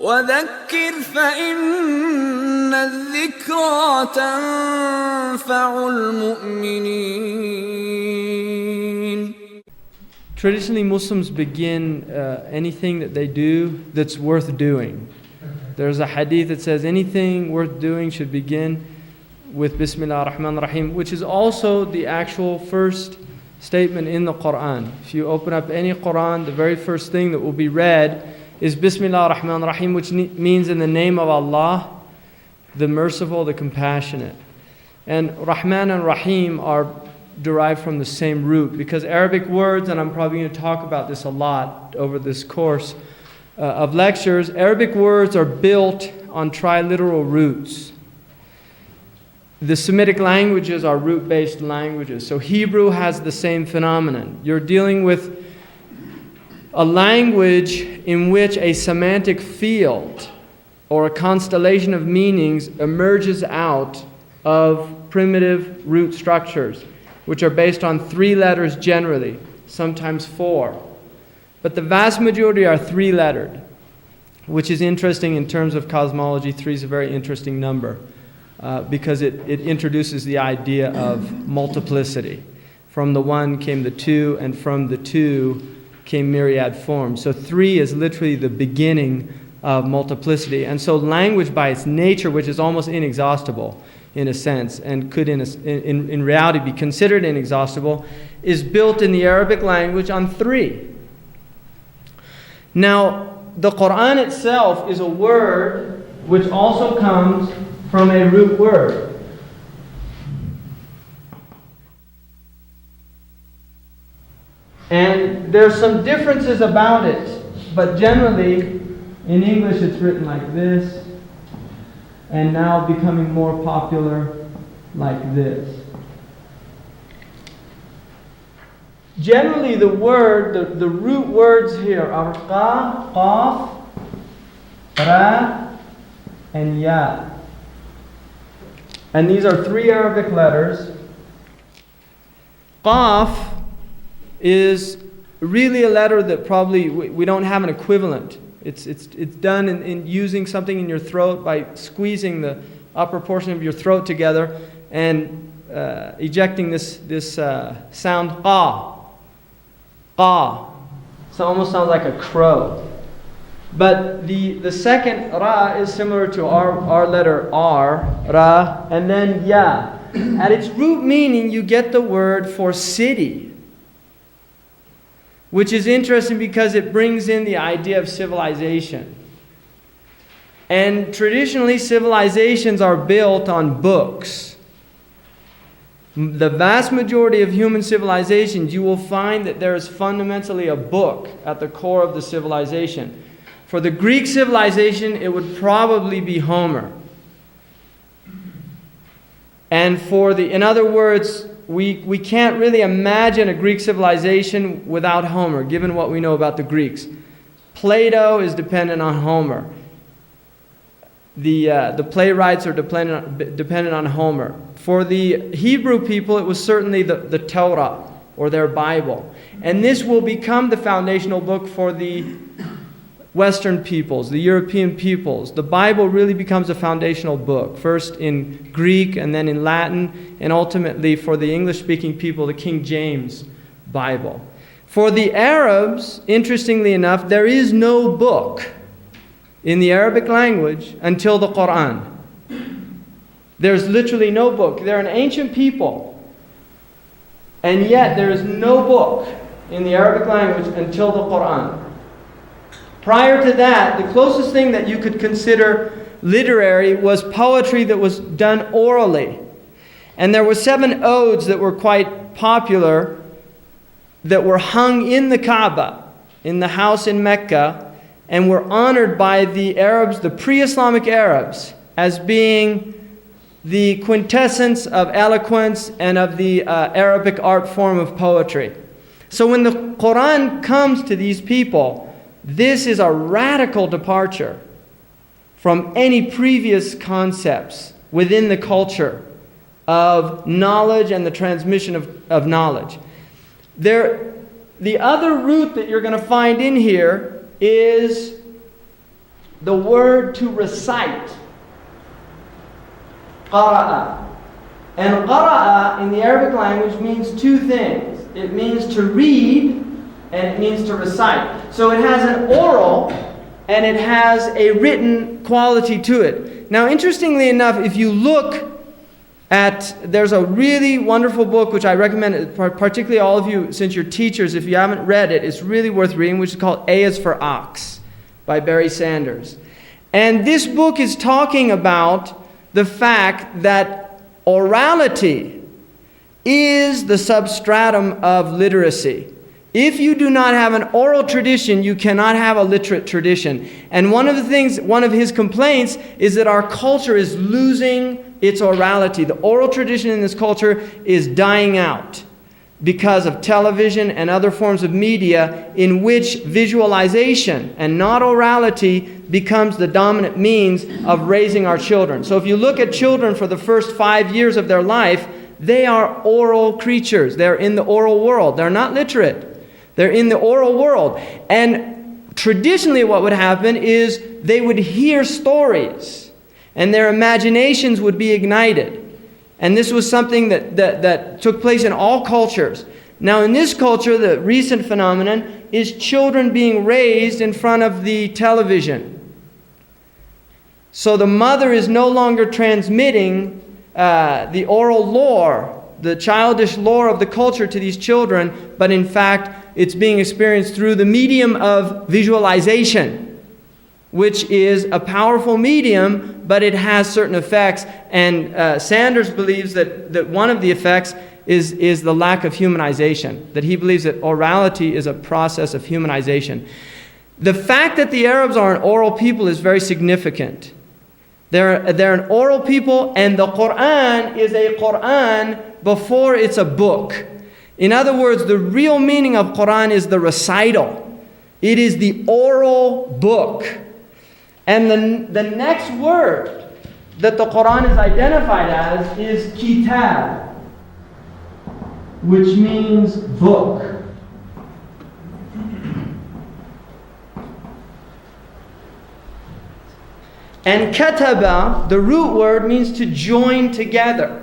وذكر فإن الذكرى تنفع المؤمنين. Traditionally, Muslims begin anything that they do that's worth doing. There's a hadith that says anything worth doing should begin with Bismillah ar-Rahman ar-Rahim, which is also the actual first statement in the Qur'an. If you open up any Qur'an, the very first thing that will be read is Bismillah ar-Rahman ar-Rahim, which means in the name of Allah, the merciful, the compassionate. And Rahman and Rahim are derived from the same root, because Arabic words, and I'm probably going to talk about this a lot over this course of lectures, Arabic words are built on triliteral roots. The Semitic languages are root-based languages. So Hebrew has the same phenomenon. You're dealing with a language in which a semantic field or a constellation of meanings emerges out of primitive root structures, which are based on 3 letters generally, sometimes 4. But the vast majority are 3-lettered, which is interesting in terms of cosmology. 3 is a very interesting number because it introduces the idea of multiplicity. From the 1 came the 2, and from the 2 came myriad forms. So 3 is literally the beginning of multiplicity. And so language by its nature, which is almost inexhaustible in a sense, and could in reality be considered inexhaustible, is built in the Arabic language on 3. Now, the Qur'an itself is a word which also comes from a root word. And there's some differences about it, but generally, in English it's written like this, and now becoming more popular like this. Generally, the root words here are qa, qaf, ra, and ya. And these are 3 Arabic letters. Qaf is really a letter that probably we don't have an equivalent. It's done in using something in your throat by squeezing the upper portion of your throat together and ejecting this sound qa. Qa. So it almost sounds like a crow. But the second ra is similar to our letter R, ra, and then ya. At its root meaning, you get the word for city, which is interesting because it brings in the idea of civilization. And traditionally, civilizations are built on books. The vast majority of human civilizations, you will find that there is fundamentally a book at the core of the civilization. For the Greek civilization, it would probably be Homer. And in other words, we can't really imagine a Greek civilization without Homer, given what we know about the Greeks. Plato is dependent on Homer. The playwrights are dependent on Homer. For the Hebrew people, it was certainly the Torah, or their Bible. And this will become the foundational book for the Western peoples, the European peoples. The Bible really becomes a foundational book, first in Greek and then in Latin, and ultimately for the English-speaking people, the King James Bible. For the Arabs, interestingly enough, there is no book in the Arabic language until the Qur'an. There's literally no book. They're an ancient people, and yet there is no book in the Arabic language until the Qur'an. Prior to that, the closest thing that you could consider literary was poetry that was done orally. And there were 7 odes that were quite popular that were hung in the Kaaba, in the house in Mecca, and were honored by the Arabs, the pre-Islamic Arabs, as being the quintessence of eloquence and of the Arabic art form of poetry. So when the Qur'an comes to these people, this is a radical departure from any previous concepts within the culture of knowledge and the transmission of knowledge. The other root that you're going to find in here is the word to recite. Qara'a. And qara'a in the Arabic language means two things. It means to read and it means to recite. So it has an oral and it has a written quality to it. Now, interestingly enough, if you look at, there's a really wonderful book which I recommend, particularly all of you, since you're teachers, if you haven't read it, it's really worth reading, which is called A is for Ox by Barry Sanders. And this book is talking about the fact that orality is the substratum of literacy. If you do not have an oral tradition, you cannot have a literate tradition. And one of his complaints is that our culture is losing its orality. The oral tradition in this culture is dying out because of television and other forms of media in which visualization and not orality becomes the dominant means of raising our children. So if you look at children for the first 5 years of their life, they are oral creatures. They're in the oral world. They're not literate. They're in the oral world. And traditionally what would happen is they would hear stories and their imaginations would be ignited. And this was something that took place in all cultures. Now in this culture, the recent phenomenon is children being raised in front of the television. So the mother is no longer transmitting the oral lore, the childish lore of the culture to these children, but in fact it's being experienced through the medium of visualization, which is a powerful medium, but it has certain effects. And Sanders believes that one of the effects is the lack of humanization, that he believes that orality is a process of humanization. The fact that the Arabs are an oral people is very significant. They're an oral people, and the Qur'an is a Qur'an before it's a book. In other words, the real meaning of Qur'an is the recital. It is the oral book. And the next word that the Qur'an is identified as is kitab, which means book. And kataba, the root word, means to join together.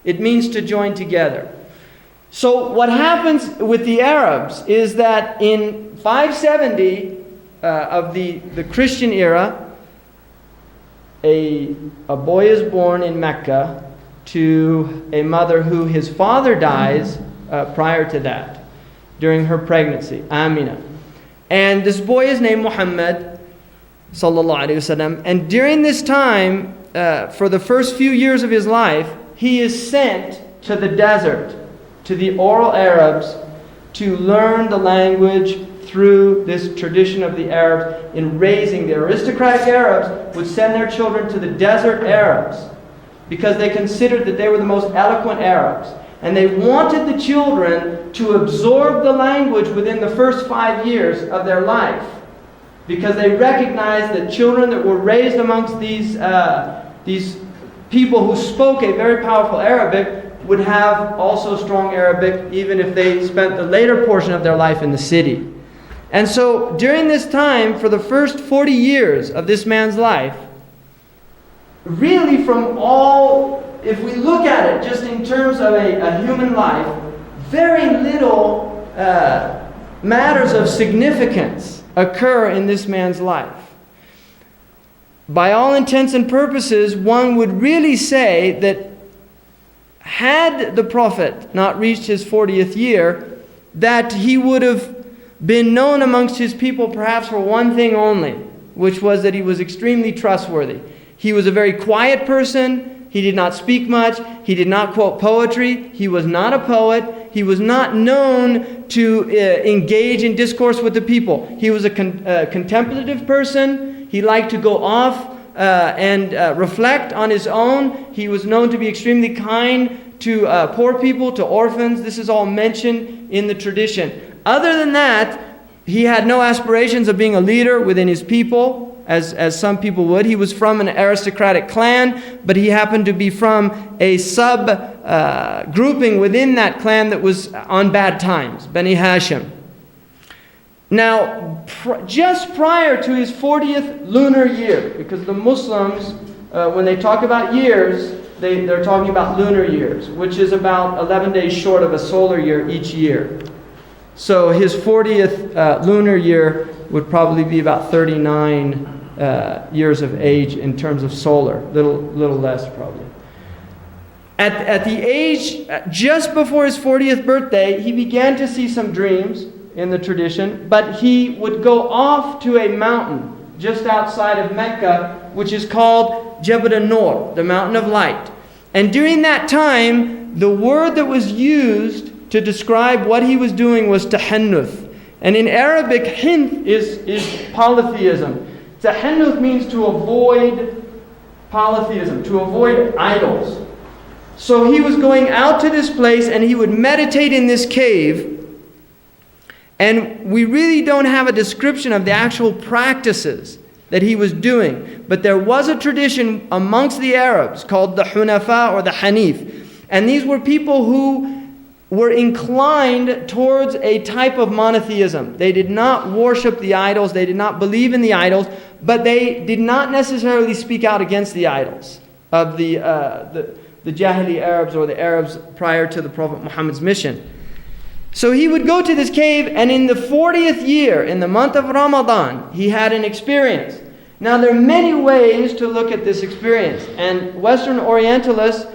It means to join together. So what happens with the Arabs is that in 570 of the Christian era, a boy is born in Mecca to a mother who his father dies prior to that, during her pregnancy, Amina. And this boy is named Muhammad, sallallahu alaihi wasallam. And during this time, for the first few years of his life, he is sent to the desert, to the oral Arabs, to learn the language through this tradition of the Arabs in raising. The aristocratic Arabs would send their children to the desert Arabs because they considered that they were the most eloquent Arabs. And they wanted the children to absorb the language within the first 5 years of their life, because they recognized that children that were raised amongst these people who spoke a very powerful Arabic would have also strong Arabic, even if they spent the later portion of their life in the city. And so during this time, for the first 40 years of this man's life, really from all, if we look at it just in terms of a human life, very little matters of significance occur in this man's life. By all intents and purposes, one would really say that had the Prophet not reached his 40th year, that he would have been known amongst his people perhaps for one thing only, which was that he was extremely trustworthy. He was a very quiet person. He did not speak much. He did not quote poetry. He was not a poet. He was not known to engage in discourse with the people. He was a contemplative person. He liked to go off and reflect on his own. He was known to be extremely kind to poor people, to orphans. This is all mentioned in the tradition. Other than that, he had no aspirations of being a leader within his people, as some people would. He was from an aristocratic clan, but he happened to be from a grouping within that clan that was on bad times, Bani Hashim. Now, just prior to his 40th lunar year, because the Muslims, when they talk about years, they're talking about lunar years, which is about 11 days short of a solar year each year. So his 40th lunar year would probably be about 39 years of age in terms of solar, little less probably. At the age, just before his 40th birthday, he began to see some dreams in the tradition, but he would go off to a mountain just outside of Mecca, which is called Jabal an-Nur, the mountain of light. And during that time, the word that was used to describe what he was doing was tahannuth. And in Arabic, hinth is polytheism. Tahannuth means to avoid polytheism, to avoid idols. So he was going out to this place and he would meditate in this cave. And we really don't have a description of the actual practices that he was doing. But there was a tradition amongst the Arabs called the Hunafa or the Hanif. And these were people who were inclined towards a type of monotheism. They did not worship the idols. They did not believe in the idols. But they did not necessarily speak out against the idols of the Jahili Arabs or the Arabs prior to the Prophet Muhammad's mission. So he would go to this cave, and in the 40th year, in the month of Ramadan, he had an experience. Now there are many ways to look at this experience, and Western Orientalists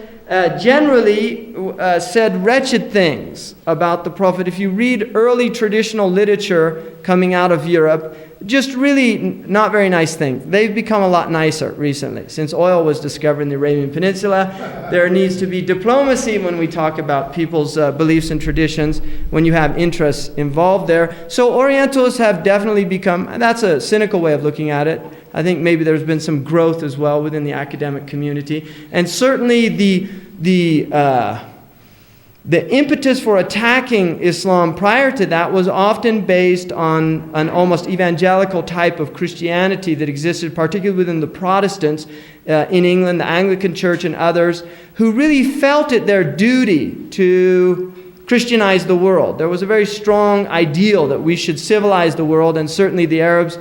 generally said wretched things about the Prophet. If you read early traditional literature coming out of Europe, just really not very nice things. They've become a lot nicer recently. Since oil was discovered in the Arabian Peninsula, there needs to be diplomacy when we talk about people's beliefs and traditions, when you have interests involved there. So Orientalists have definitely become, that's a cynical way of looking at it. I think maybe there's been some growth as well within the academic community. And certainly the impetus for attacking Islam prior to that was often based on an almost evangelical type of Christianity that existed, particularly within the Protestants in England, the Anglican Church and others, who really felt it their duty to Christianize the world. There was a very strong ideal that we should civilize the world, and certainly the Arabs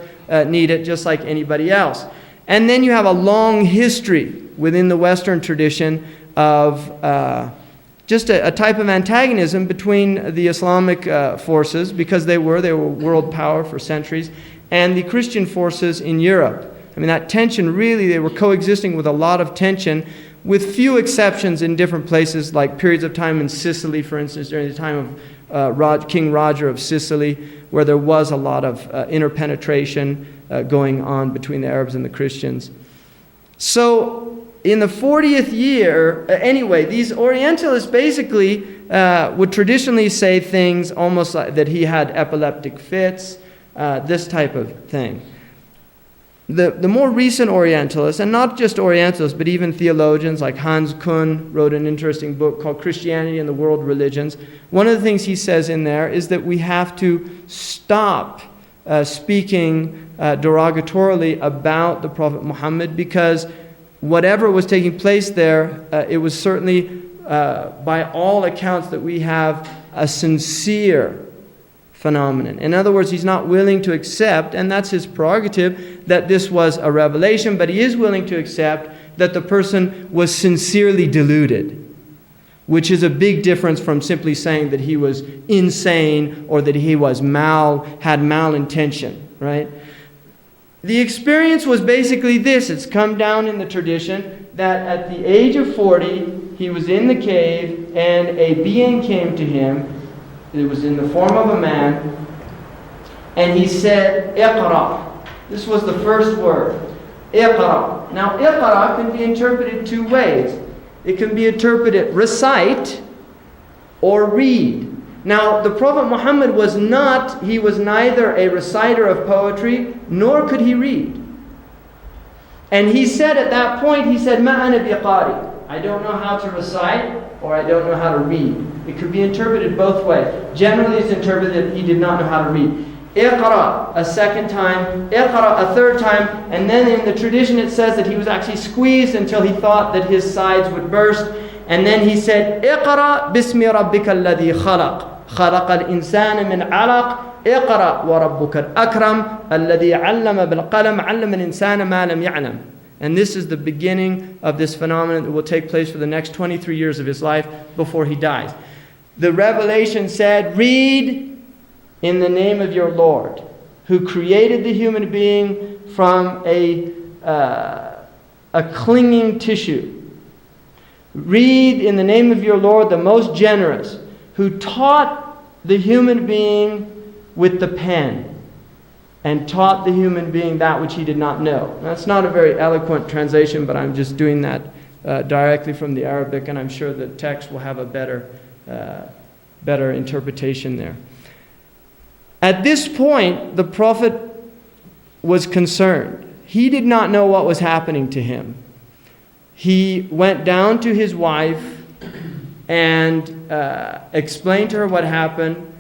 need it just like anybody else. And then you have a long history within the Western tradition of just a type of antagonism between the Islamic forces, because they were world power for centuries, and the Christian forces in Europe. I mean, that tension really, they were coexisting with a lot of tension, with few exceptions in different places, like periods of time in Sicily, for instance, during the time of King Roger of Sicily, where there was a lot of interpenetration going on between the Arabs and the Christians. So in the 40th year, anyway, these Orientalists basically would traditionally say things almost like that he had epileptic fits, this type of thing. The more recent Orientalists, and not just Orientalists, but even theologians like Hans Kuhn wrote an interesting book called Christianity and the World Religions. One of the things he says in there is that we have to stop speaking derogatorily about the Prophet Muhammad, because whatever was taking place there, it was certainly, by all accounts, that we have a sincere phenomenon. In other words, he's not willing to accept, and that's his prerogative, that this was a revelation, but he is willing to accept that the person was sincerely deluded, which is a big difference from simply saying that he was insane or that he was had malintention, right? The experience was basically this. It's come down in the tradition that at the age of 40, he was in the cave and a being came to him. It was in the form of a man. And he said, Iqra. This was the first word. Iqra. Now, Iqra can be interpreted two ways. It can be interpreted recite or read. Now, the Prophet Muhammad was neither a reciter of poetry, nor could he read. And he said at that point, he said, مَا أَنَا بِقَارِي. I don't know how to recite, or I don't know how to read. It could be interpreted both ways. Generally, it's interpreted that he did not know how to read. Iqra, a second time. Iqra, a third time. And then in the tradition, it says that he was actually squeezed until he thought that his sides would burst. And then he said, Iqra bismi rabbika alladhi khalaq. خلق الإنسان من علق اقرأ وربك الأكرم الذي علم بالقلم علم الإنسان ما لم يعلم. And this is the beginning of this phenomenon that will take place for the next 23 years of his life before he dies. The revelation said, read in the name of your Lord, who created the human being from a clinging tissue. Read in the name of your Lord, the most generous, who taught the human being with the pen, and taught the human being that which he did not know. That's not a very eloquent translation, but I'm just doing that directly from the Arabic, and I'm sure the text will have a better interpretation there. At this point, the Prophet was concerned. He did not know what was happening to him. He went down to his wife and explained to her what happened.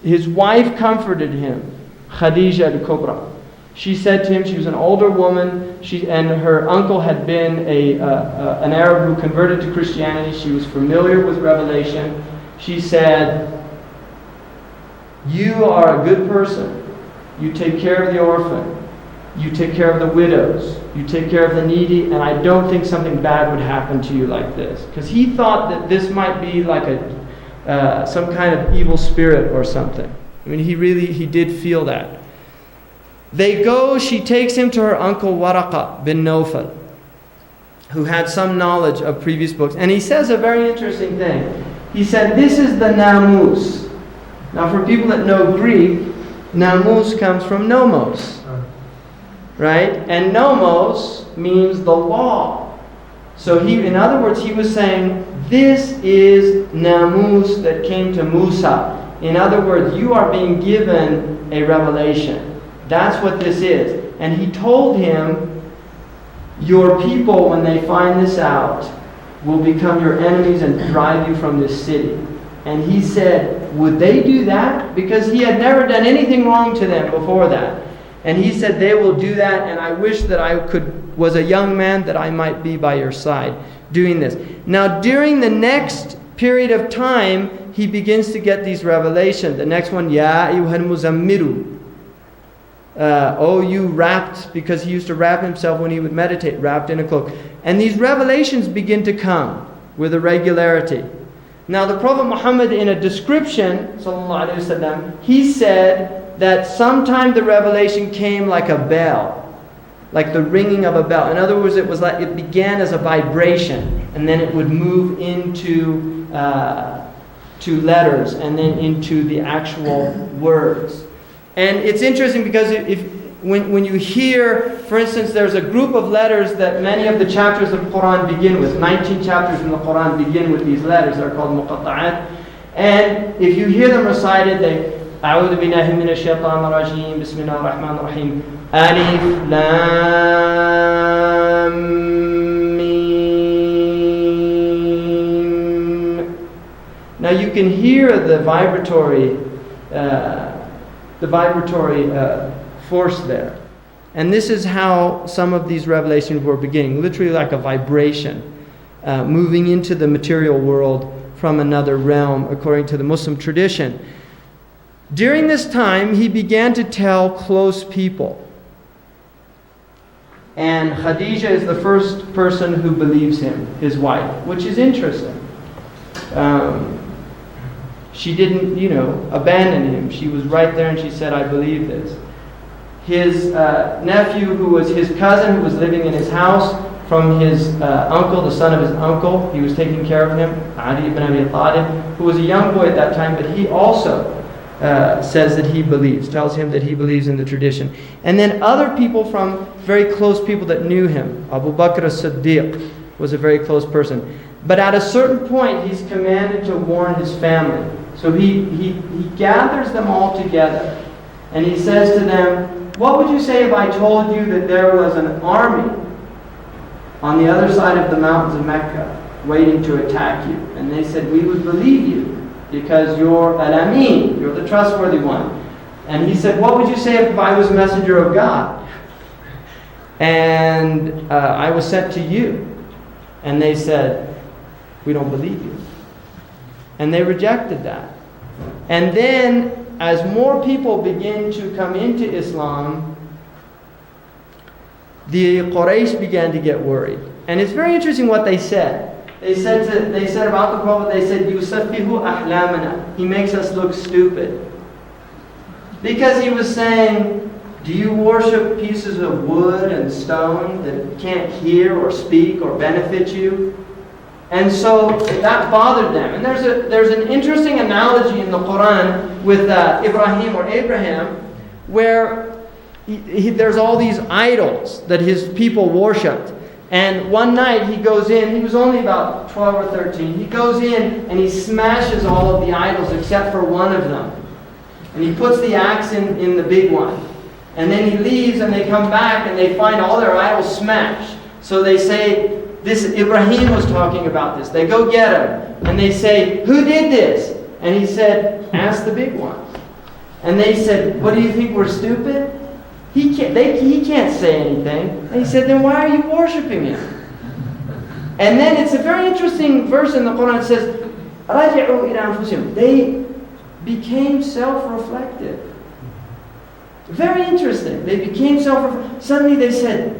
His wife comforted him, Khadija al-Kubra. She said to him, she was an older woman, and her uncle had been an Arab who converted to Christianity. She was familiar with Revelation. She said, you are a good person. You take care of the orphan. You take care of the widows. You take care of the needy, and I don't think something bad would happen to you like this. Because he thought that this might be like some kind of evil spirit or something. I mean, he did feel that. They go, she takes him to her uncle Waraqa bin Nawfal, who had some knowledge of previous books. And he says a very interesting thing. He said, this is the namus. Now for people that know Greek, namus comes from nomos. Right? And nomos means the law. So in other words, he was saying, this is namus that came to Musa. In other words, you are being given a revelation. That's what this is. And he told him, your people, when they find this out, will become your enemies and drive you from this city. And he said, would they do that? Because he had never done anything wrong to them before that. And he said, they will do that, and I wish that I was a young man, that I might be by your side doing this. Now, during the next period of time, he begins to get these revelations. The next one, Ya ayyuhal muzammiru. Oh, you wrapped, because he used to wrap himself when he would meditate, wrapped in a cloak. And these revelations begin to come with a regularity. Now, the Prophet Muhammad, in a description, sallallahu alaihi wasallam, he said that sometime the revelation came like a bell, like the ringing of a bell. In other words, it began as a vibration, and then it would move into to letters, and then into the actual words. And it's interesting because when you hear, for instance, there's a group of letters that many of the chapters of the Qur'an begin with. 19 chapters in the Qur'an begin with these letters. They're called muqatta'at. And if you hear them recited, they أعوذ بالله من الشيطان الرجيم بسم الله الرحمن الرحيم ألف لام ميم. Now you can hear the vibratory force there. And this is how some of these revelations were beginning, literally like a vibration, moving into the material world from another realm, according to the Muslim tradition. During this time, he began to tell close people. And Khadija is the first person who believes him, his wife, which is interesting. She didn't, abandon him. She was right there and she said, I believe this. His nephew, who was his cousin, who was living in his house, from his uncle, the son of his uncle, he was taking care of him, Ali ibn Abi Talib, who was a young boy at that time, but he also says that he believes, tells him that he believes in the tradition. And then other people from very close people that knew him. Abu Bakr as-Siddiq was a very close person. But at a certain point, he's commanded to warn his family. So he gathers them all together. And he says to them, what would you say if I told you that there was an army on the other side of the mountains of Mecca waiting to attack you? And they said, we would believe you, because you're al-Amin, you're the trustworthy one. And he said, what would you say if I was a messenger of God? And I was sent to you. And they said, we don't believe you. And they rejected that. And then as more people begin to come into Islam, the Quraysh began to get worried. And it's very interesting what they said. They said about the Prophet, they said, "Yusaffihu ahlamana." He makes us look stupid. Because he was saying, do you worship pieces of wood and stone that can't hear or speak or benefit you? And so that bothered them. And there's an interesting analogy in the Qur'an with Ibrahim or Abraham, where there's all these idols that his people worshipped. And one night he goes in, he was only about 12 or 13, he goes in and he smashes all of the idols except for one of them. And he puts the axe in the big one. And then he leaves and they come back and they find all their idols smashed. So they say, this Ibrahim was talking about this. They go get him and they say, "Who did this?" And he said, "Ask the big one." And they said, "What, do you think we're stupid? He can't say anything." And he said, "Then why are you worshiping him?" And then it's a very interesting verse in the Quran. It says, "Raji'u ila anfusihim." They became self-reflective. Very interesting. They became self-reflective. Suddenly they said,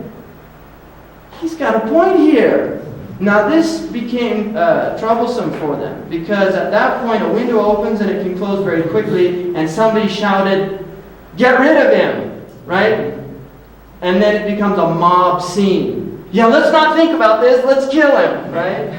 "He's got a point here." Now this became troublesome for them, because at that point a window opens and it can close very quickly, and somebody shouted, "Get rid of him!" Right? And then it becomes a mob scene. Yeah, let's not think about this, let's kill him, right?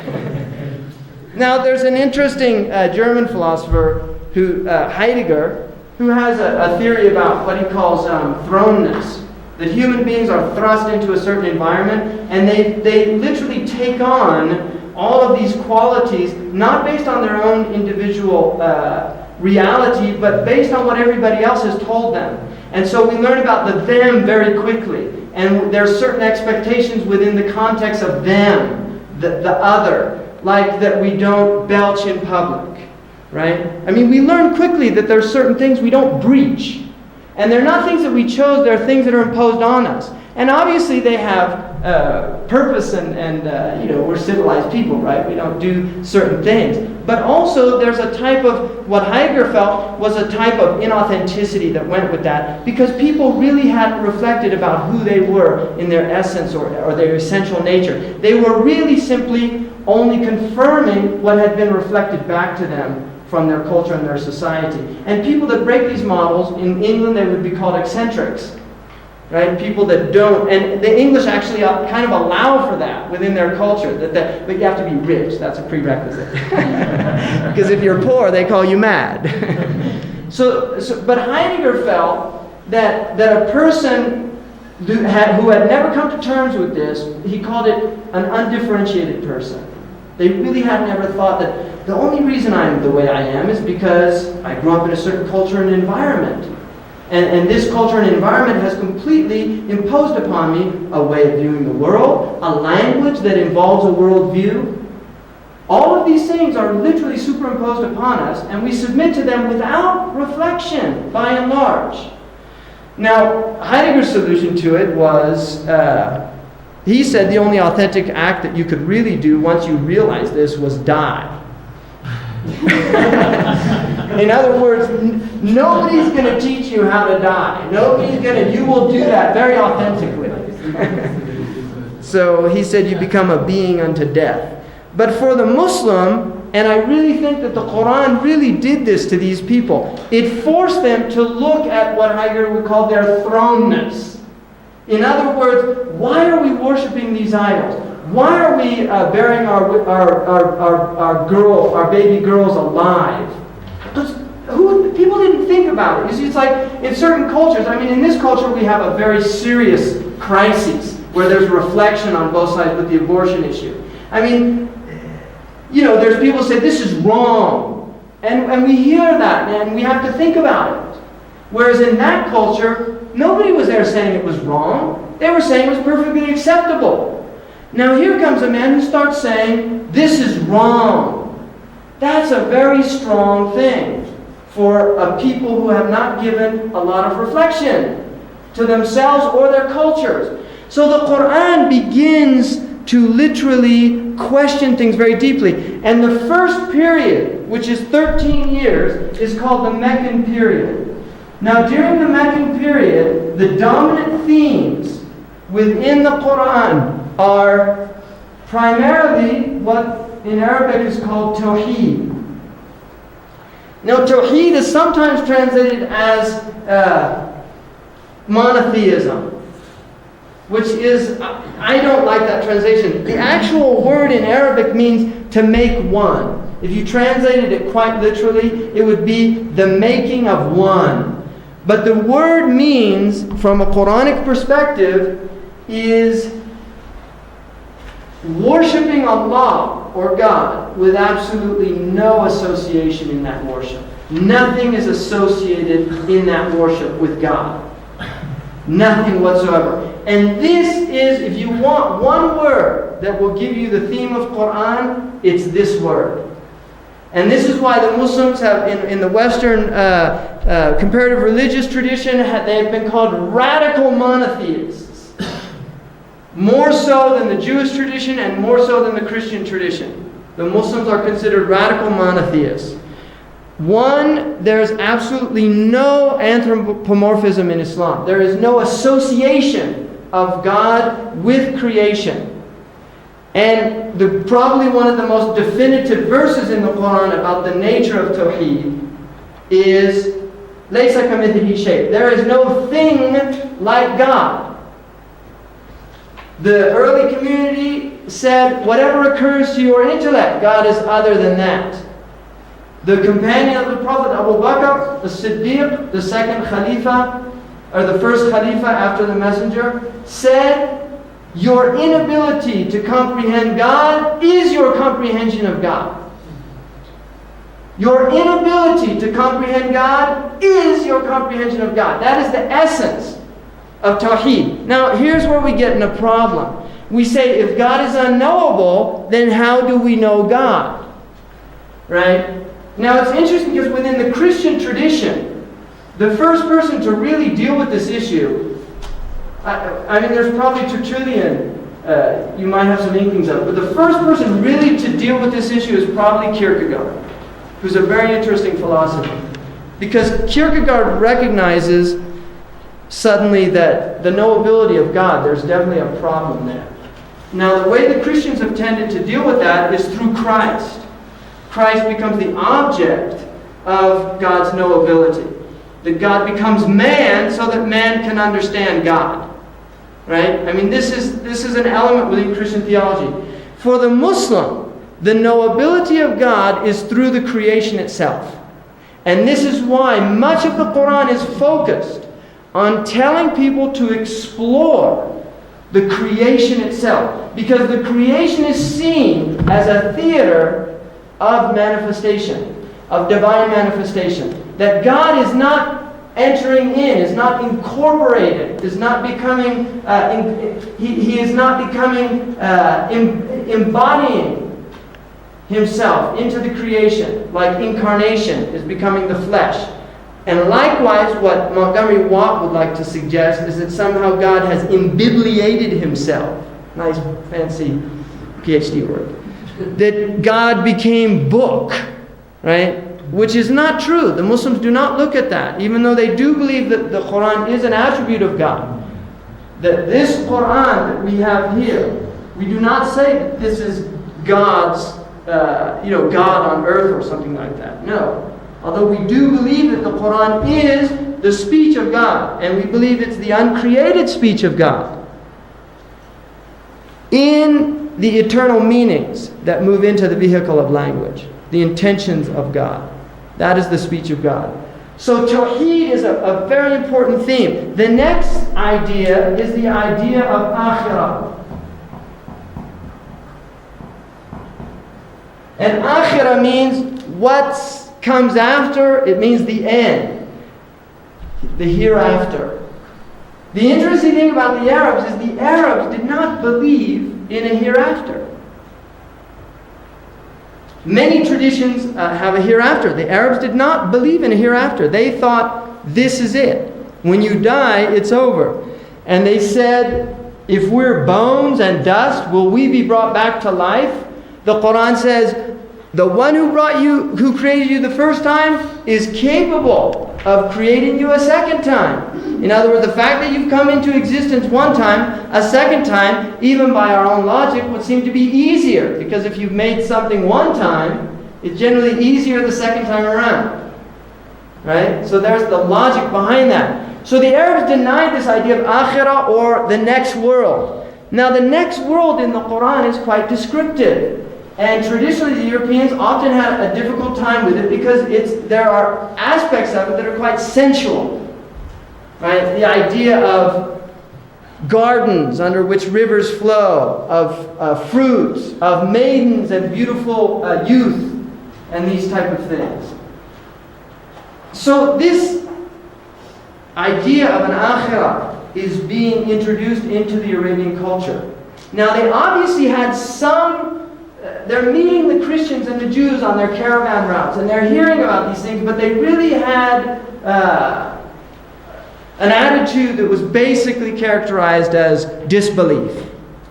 Now there's an interesting German philosopher, Heidegger, who has a theory about what he calls thrownness. That human beings are thrust into a certain environment, and they literally take on all of these qualities, not based on their own individual reality, but based on what everybody else has told them. And so we learn about the them very quickly. And there are certain expectations within the context of them, the other, like that we don't belch in public, right? I mean, we learn quickly that there are certain things we don't breach. And they're not things that we chose, they're things that are imposed on us. And obviously they have purpose and we're civilized people, right? We don't do certain things. But also there's a type of, what Heidegger felt was a type of inauthenticity that went with that, because people really hadn't reflected about who they were in their essence or their essential nature. They were really simply only confirming what had been reflected back to them from their culture and their society. And people that break these models, in England they would be called eccentrics. Right? People that don't, and the English actually kind of allow for that within their culture, but you have to be rich, that's a prerequisite. Because if you're poor, they call you mad. But Heidegger felt that a person who had never come to terms with this, he called it an undifferentiated person. They really had never thought that the only reason I'm the way I am is because I grew up in a certain culture and environment. And this culture and environment has completely imposed upon me a way of viewing the world, a language that involves a worldview. All of these things are literally superimposed upon us, and we submit to them without reflection, by and large. Now, Heidegger's solution to it was, he said the only authentic act that you could really do once you realized this was die. In other words, nobody's going to teach you how to die. You will do that very authentically. So he said you become a being unto death. But for the Muslim, and I really think that the Qur'an really did this to these people, it forced them to look at what Heidegger would call their thrownness. In other words, why are we worshiping these idols? Why are we burying our baby girls alive? People didn't think about it. You see, it's like in certain cultures, I mean, in this culture we have a very serious crisis where there's reflection on both sides with the abortion issue. I mean, there's people who say this is wrong. And we hear that and we have to think about it. Whereas in that culture, nobody was there saying it was wrong. They were saying it was perfectly acceptable. Now here comes a man who starts saying, this is wrong. That's a very strong thing for a people who have not given a lot of reflection to themselves or their cultures. So the Qur'an begins to literally question things very deeply. And the first period which is 13 years, is called the Meccan period. Now, during the Meccan period, the dominant themes within the Qur'an are primarily what in Arabic is called Tawheed. Now, Tawheed is sometimes translated as monotheism, which is, I don't like that translation. The actual word in Arabic means to make one. If you translated it quite literally, it would be the making of one. But the word means, from a Quranic perspective, is worshipping Allah or God with absolutely no association in that worship. Nothing is associated in that worship with God. Nothing whatsoever. And this is, if you want one word that will give you the theme of Qur'an, it's this word. And this is why the Muslims have, in the Western comparative religious tradition, they have been called radical monotheists. More so than the Jewish tradition and more so than the Christian tradition. The Muslims are considered radical monotheists. One, there's absolutely no anthropomorphism in Islam. There is no association of God with creation. And probably one of the most definitive verses in the Quran about the nature of Tawheed is لَيْسَ كَمِثْلِهِ شَيْءٍ. There is no thing like God. The early community said, whatever occurs to your intellect, God is other than that. The companion of the Prophet Abu Bakr, the Siddiq, the second Khalifa, or the first Khalifa after the Messenger, said, your inability to comprehend God is your comprehension of God. Your inability to comprehend God is your comprehension of God. That is the essence of Tawheed. Now, here's where we get in a problem. We say, if God is unknowable, then how do we know God? Right? Now, it's interesting because within the Christian tradition, the first person to really deal with this issue, I mean, there's probably Tertullian, you might have some inklings of, but the first person really to deal with this issue is probably Kierkegaard, who's a very interesting philosopher. Because Kierkegaard recognizes suddenly that the knowability of God, there's definitely a problem there. Now, the way the Christians have tended to deal with that is through Christ. Christ becomes the object of God's knowability. That God becomes man so that man can understand God. Right? I mean, this is an element within Christian theology. For the Muslim, the knowability of God is through the creation itself. And this is why much of the Qur'an is focused on telling people to explore the creation itself. Because the creation is seen as a theater of manifestation, of divine manifestation. That God is not entering in, is not incorporated, is not becoming, He is not becoming, embodying Himself into the creation, like incarnation is becoming the flesh. And likewise, what Montgomery Watt would like to suggest is that somehow God has imbibliated Himself. Nice, fancy PhD word. That God became book, right? Which is not true. The Muslims do not look at that, even though they do believe that the Qur'an is an attribute of God. That this Qur'an that we have here, we do not say that this is God's, God on earth or something like that. No. Although we do believe that the Qur'an is the speech of God, and we believe it's the uncreated speech of God. In the eternal meanings that move into the vehicle of language, the intentions of God. That is the speech of God. So Tawheed is a very important theme. The next idea is the idea of Akhirah. And Akhirah means what comes after, it means the end. The hereafter. The interesting thing about the Arabs is the Arabs did not believe in a hereafter. Many traditions have a hereafter. The Arabs did not believe in a hereafter. They thought, this is it. When you die, it's over. And they said, if we're bones and dust, will we be brought back to life? The Qur'an says, The one who created you the first time is capable of creating you a second time. In other words, the fact that you've come into existence one time, a second time, even by our own logic, would seem to be easier. Because if you've made something one time, it's generally easier the second time around. Right? So there's the logic behind that. So the Arabs denied this idea of akhirah, or the next world. Now the next world in the Qur'an is quite descriptive. And traditionally the Europeans often had a difficult time with it because there are aspects of it that are quite sensual. Right? The idea of gardens under which rivers flow, of fruits, of maidens and beautiful youth, and these type of things. So this idea of an akhirah is being introduced into the Arabian culture. Now they obviously had they're meeting the Christians and the Jews on their caravan routes, and they're hearing about these things, but they really had an attitude that was basically characterized as disbelief.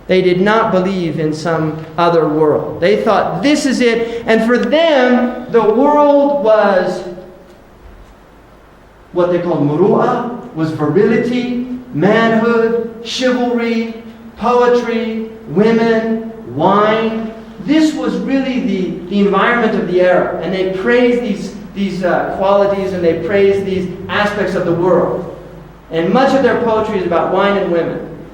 They did not believe in some other world. They thought this is it, and for them, the world was what they called muru'ah, was virility, manhood, chivalry, poetry, women, wine. This was really the environment of the era, and they praised these qualities, and they praised these aspects of the world. And much of their poetry is about wine and women.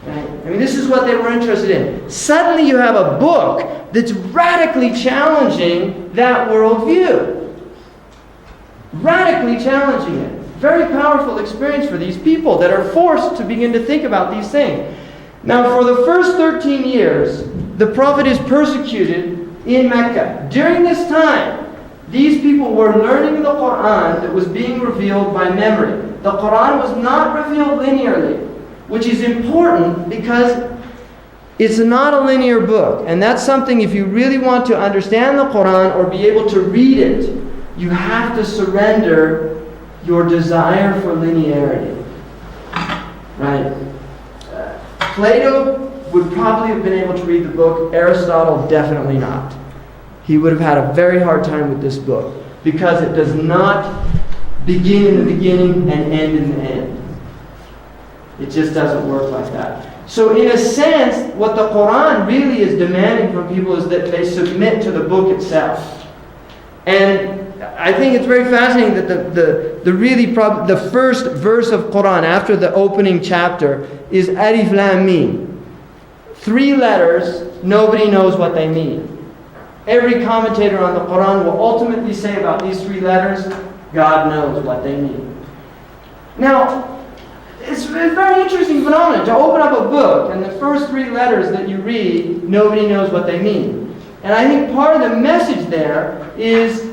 Right? I mean, this is what they were interested in. Suddenly you have a book that's radically challenging that worldview. Radically challenging it. Very powerful experience for these people that are forced to begin to think about these things. Now, for the first 13 years, the Prophet is persecuted in Mecca. During this time, these people were learning the Qur'an that was being revealed by memory. The Qur'an was not revealed linearly, which is important because it's not a linear book. And that's something, if you really want to understand the Qur'an or be able to read it, you have to surrender your desire for linearity. Right? Plato would probably have been able to read the book. Aristotle, definitely not. He would have had a very hard time with this book because it does not begin in the beginning and end in the end. It just doesn't work like that. So in a sense, what the Qur'an really is demanding from people is that they submit to the book itself. And I think it's very fascinating that the first verse of Qur'an after the opening chapter is Alif Lam Mim. 3 letters, nobody knows what they mean. Every commentator on the Qur'an will ultimately say about these 3 letters, God knows what they mean. Now, it's a very interesting phenomenon to open up a book and the first 3 letters that you read, nobody knows what they mean. And I think part of the message there is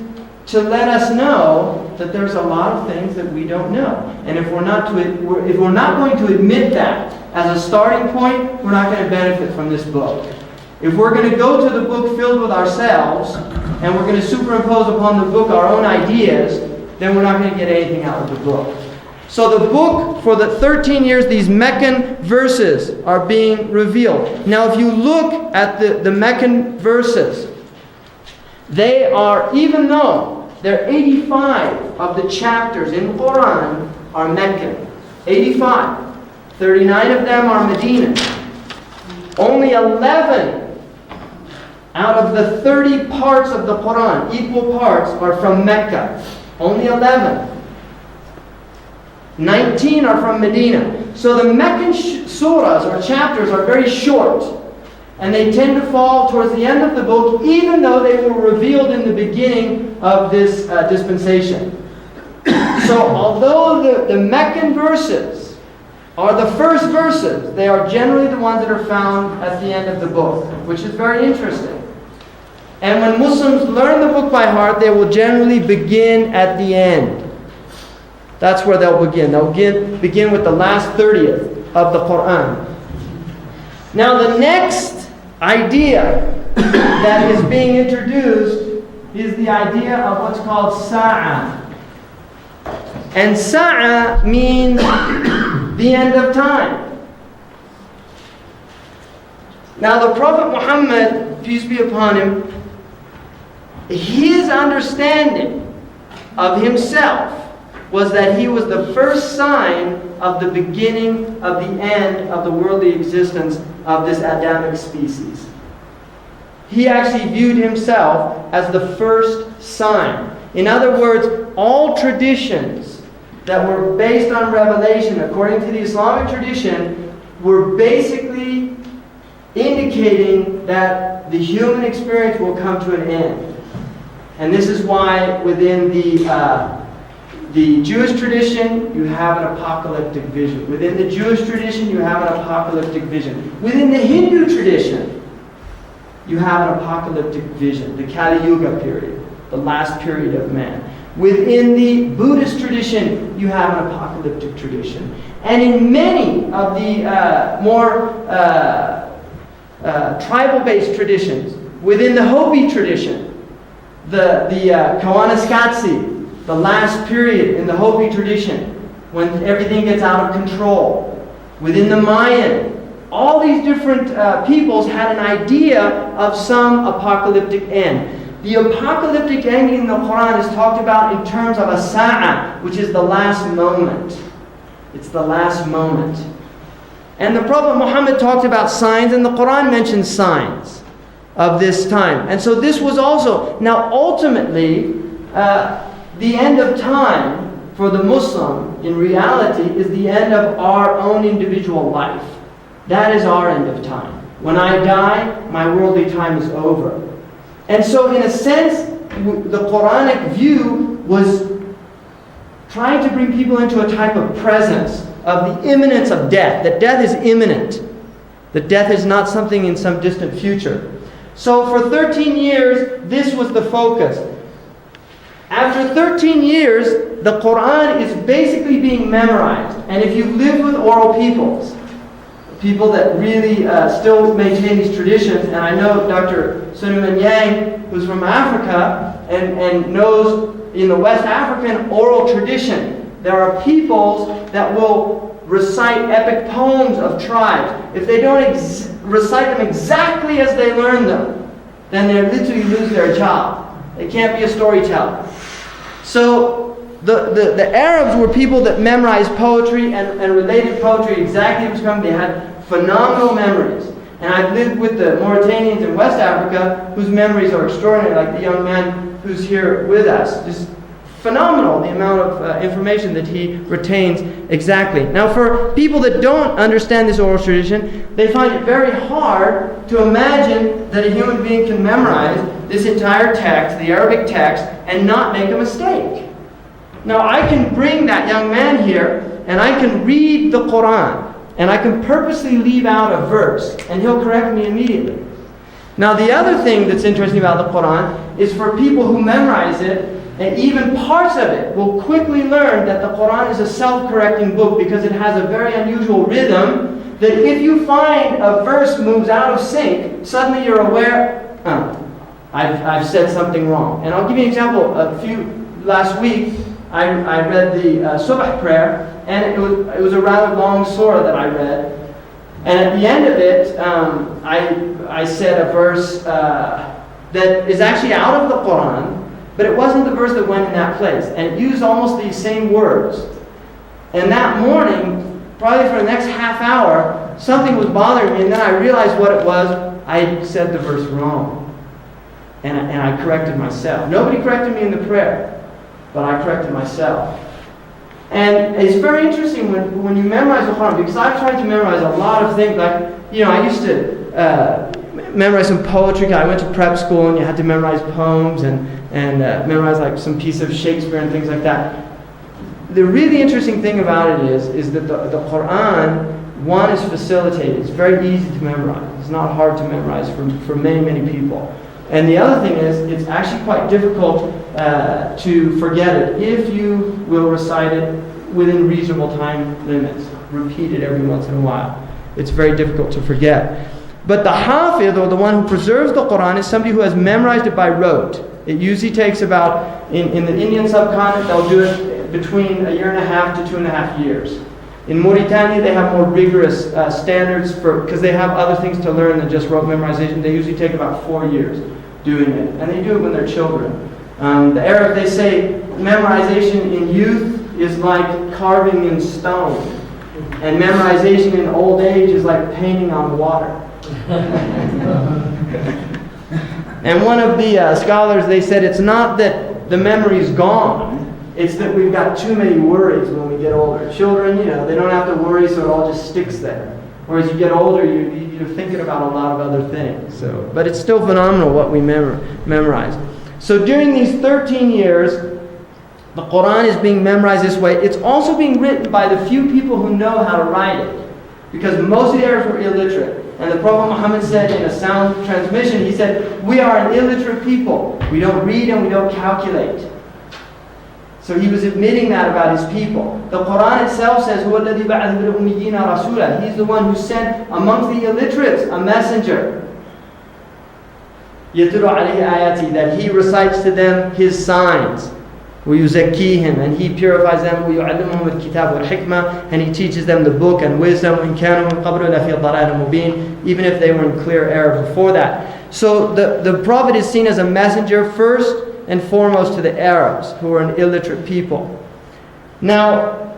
to let us know that there's a lot of things that we don't know. And if we're not going to admit that as a starting point, we're not going to benefit from this book. If we're going to go to the book filled with ourselves, and we're going to superimpose upon the book our own ideas, then we're not going to get anything out of the book. So the book, for the 13 years, these Meccan verses are being revealed. Now if you look at the Meccan verses, they are, even though there are 85 of the chapters in Qur'an are Meccan. 85. 39 of them are Medina. Only 11 out of the 30 parts of the Qur'an, equal parts, are from Mecca. Only 11. 19 are from Medina. So the Meccan surahs or chapters are very short. And they tend to fall towards the end of the book, even though they were revealed in the beginning of this dispensation. So although the Meccan verses are the first verses, they are generally the ones that are found at the end of the book, which is very interesting. And when Muslims learn the book by heart, they will generally begin at the end. That's where they'll begin. They'll begin with the last 30th of the Qur'an. Now the next idea that is being introduced is the idea of what's called Sa'ah. And Sa'ah means the end of time. Now the Prophet Muhammad, peace be upon him, his understanding of himself was that he was the first sign of the beginning of the end of the worldly existence of this Adamic species. He actually viewed himself as the first sign. In other words, all traditions that were based on revelation, according to the Islamic tradition, were basically indicating that the human experience will come to an end. And this is why within the Jewish tradition, you have an apocalyptic vision. Within the Jewish tradition, you have an apocalyptic vision. Within the Hindu tradition, you have an apocalyptic vision, the Kali Yuga period, the last period of man. Within the Buddhist tradition, you have an apocalyptic tradition. And in many of the more tribal-based traditions, within the Hopi tradition, the Kawanasqatsi, the last period in the Hopi tradition, when everything gets out of control. Within the Mayan, all these different peoples had an idea of some apocalyptic end. The apocalyptic end in the Qur'an is talked about in terms of a sa'ah, which is the last moment. It's the last moment. And the Prophet Muhammad talked about signs, and the Qur'an mentions signs of this time. And so this was also, now ultimately, the end of time for the Muslim, in reality, is the end of our own individual life. That is our end of time. When I die, my worldly time is over. And so in a sense, the Quranic view was trying to bring people into a type of presence of the imminence of death, that death is imminent, that death is not something in some distant future. So for 13 years, this was the focus. After 13 years, the Qur'an is basically being memorized. And if you live with oral peoples, people that really still maintain these traditions, and I know Dr. Suleiman Yang, who's from Africa, and knows in the West African oral tradition, there are peoples that will recite epic poems of tribes. If they don't recite them exactly as they learn them, then they literally lose their job. They can't be a storyteller. So the Arabs were people that memorized poetry and related poetry exactly as it was coming. They had phenomenal memories. And I've lived with the Mauritanians in West Africa whose memories are extraordinary, like the young man who's here with us. Just phenomenal, the amount of information that he retains exactly. Now for people that don't understand this oral tradition, they find it very hard to imagine that a human being can memorize this entire text, the Arabic text, and not make a mistake. Now I can bring that young man here and I can read the Qur'an and I can purposely leave out a verse and he'll correct me immediately. Now the other thing that's interesting about the Qur'an is for people who memorize it, and even parts of it will quickly learn that the Qur'an is a self-correcting book because it has a very unusual rhythm that if you find a verse moves out of sync, suddenly you're aware, I've said something wrong. And I'll give you an example. Last week, I read the Subh prayer, and it was a rather long surah that I read. And at the end of it, I said a verse that is actually out of the Qur'an, but it wasn't the verse that went in that place. And it used almost these same words. And that morning, probably for the next half hour, something was bothering me, and then I realized what it was. I had said the verse wrong. And I corrected myself. Nobody corrected me in the prayer, but I corrected myself. And it's very interesting when you memorize the Quran, because I've tried to memorize a lot of things. Like, I used to memorize some poetry. I went to prep school, and you had to memorize poems and memorize like some piece of Shakespeare and things like that. The really interesting thing about it is that the Quran, one, is facilitated. It's very easy to memorize. It's not hard to memorize for many, many people. And the other thing is, it's actually quite difficult to forget it if you will recite it within reasonable time limits. Repeat it every once in a while. It's very difficult to forget. But the Hafidh, or the one who preserves the Quran, is somebody who has memorized it by rote. It usually takes about, in the Indian subcontinent, they'll do it between 1.5 to 2.5 years. In Mauritania, they have more rigorous standards because they have other things to learn than just rote memorization. They usually take about 4 years. doing it. And they do it when they're children. The Arab, they say, memorization in youth is like carving in stone. And memorization in old age is like painting on water. And one of the scholars, they said, it's not that the memory's gone. It's that we've got too many worries when we get older. Children, they don't have to worry, so it all just sticks there. Whereas you get older, you're thinking about a lot of other things. But it's still phenomenal what we memorize. So during these 13 years, the Qur'an is being memorized this way. It's also being written by the few people who know how to write it. Because most of the Arabs were illiterate. And the Prophet Muhammad said in a sound transmission, he said, we are an illiterate people. We don't read and we don't calculate. So he was admitting that about his people. The Qur'an itself says, هُوَ الَّذِي بَعَثَ بِالْأُمِّيِّينَ رَسُولًا. He's the one who sent amongst the illiterates a messenger. يَتْلُو عَلَيْهِ آيَاتِهِ, that he recites to them his signs. وَيُزَكِّيهِمْ, and he purifies them. وَيُعَلِّمُهُمُ الْكِتَابَ وَالْحِكْمَةِ, and he teaches them the book and wisdom. وَإِنْ كَانُوا مِنْ قَبْلُ لَفِي ضَلَالٍ مُبِينٍ, even if they were in clear error before that. So the Prophet is seen as a messenger first and foremost to the Arabs, who are an illiterate people. Now,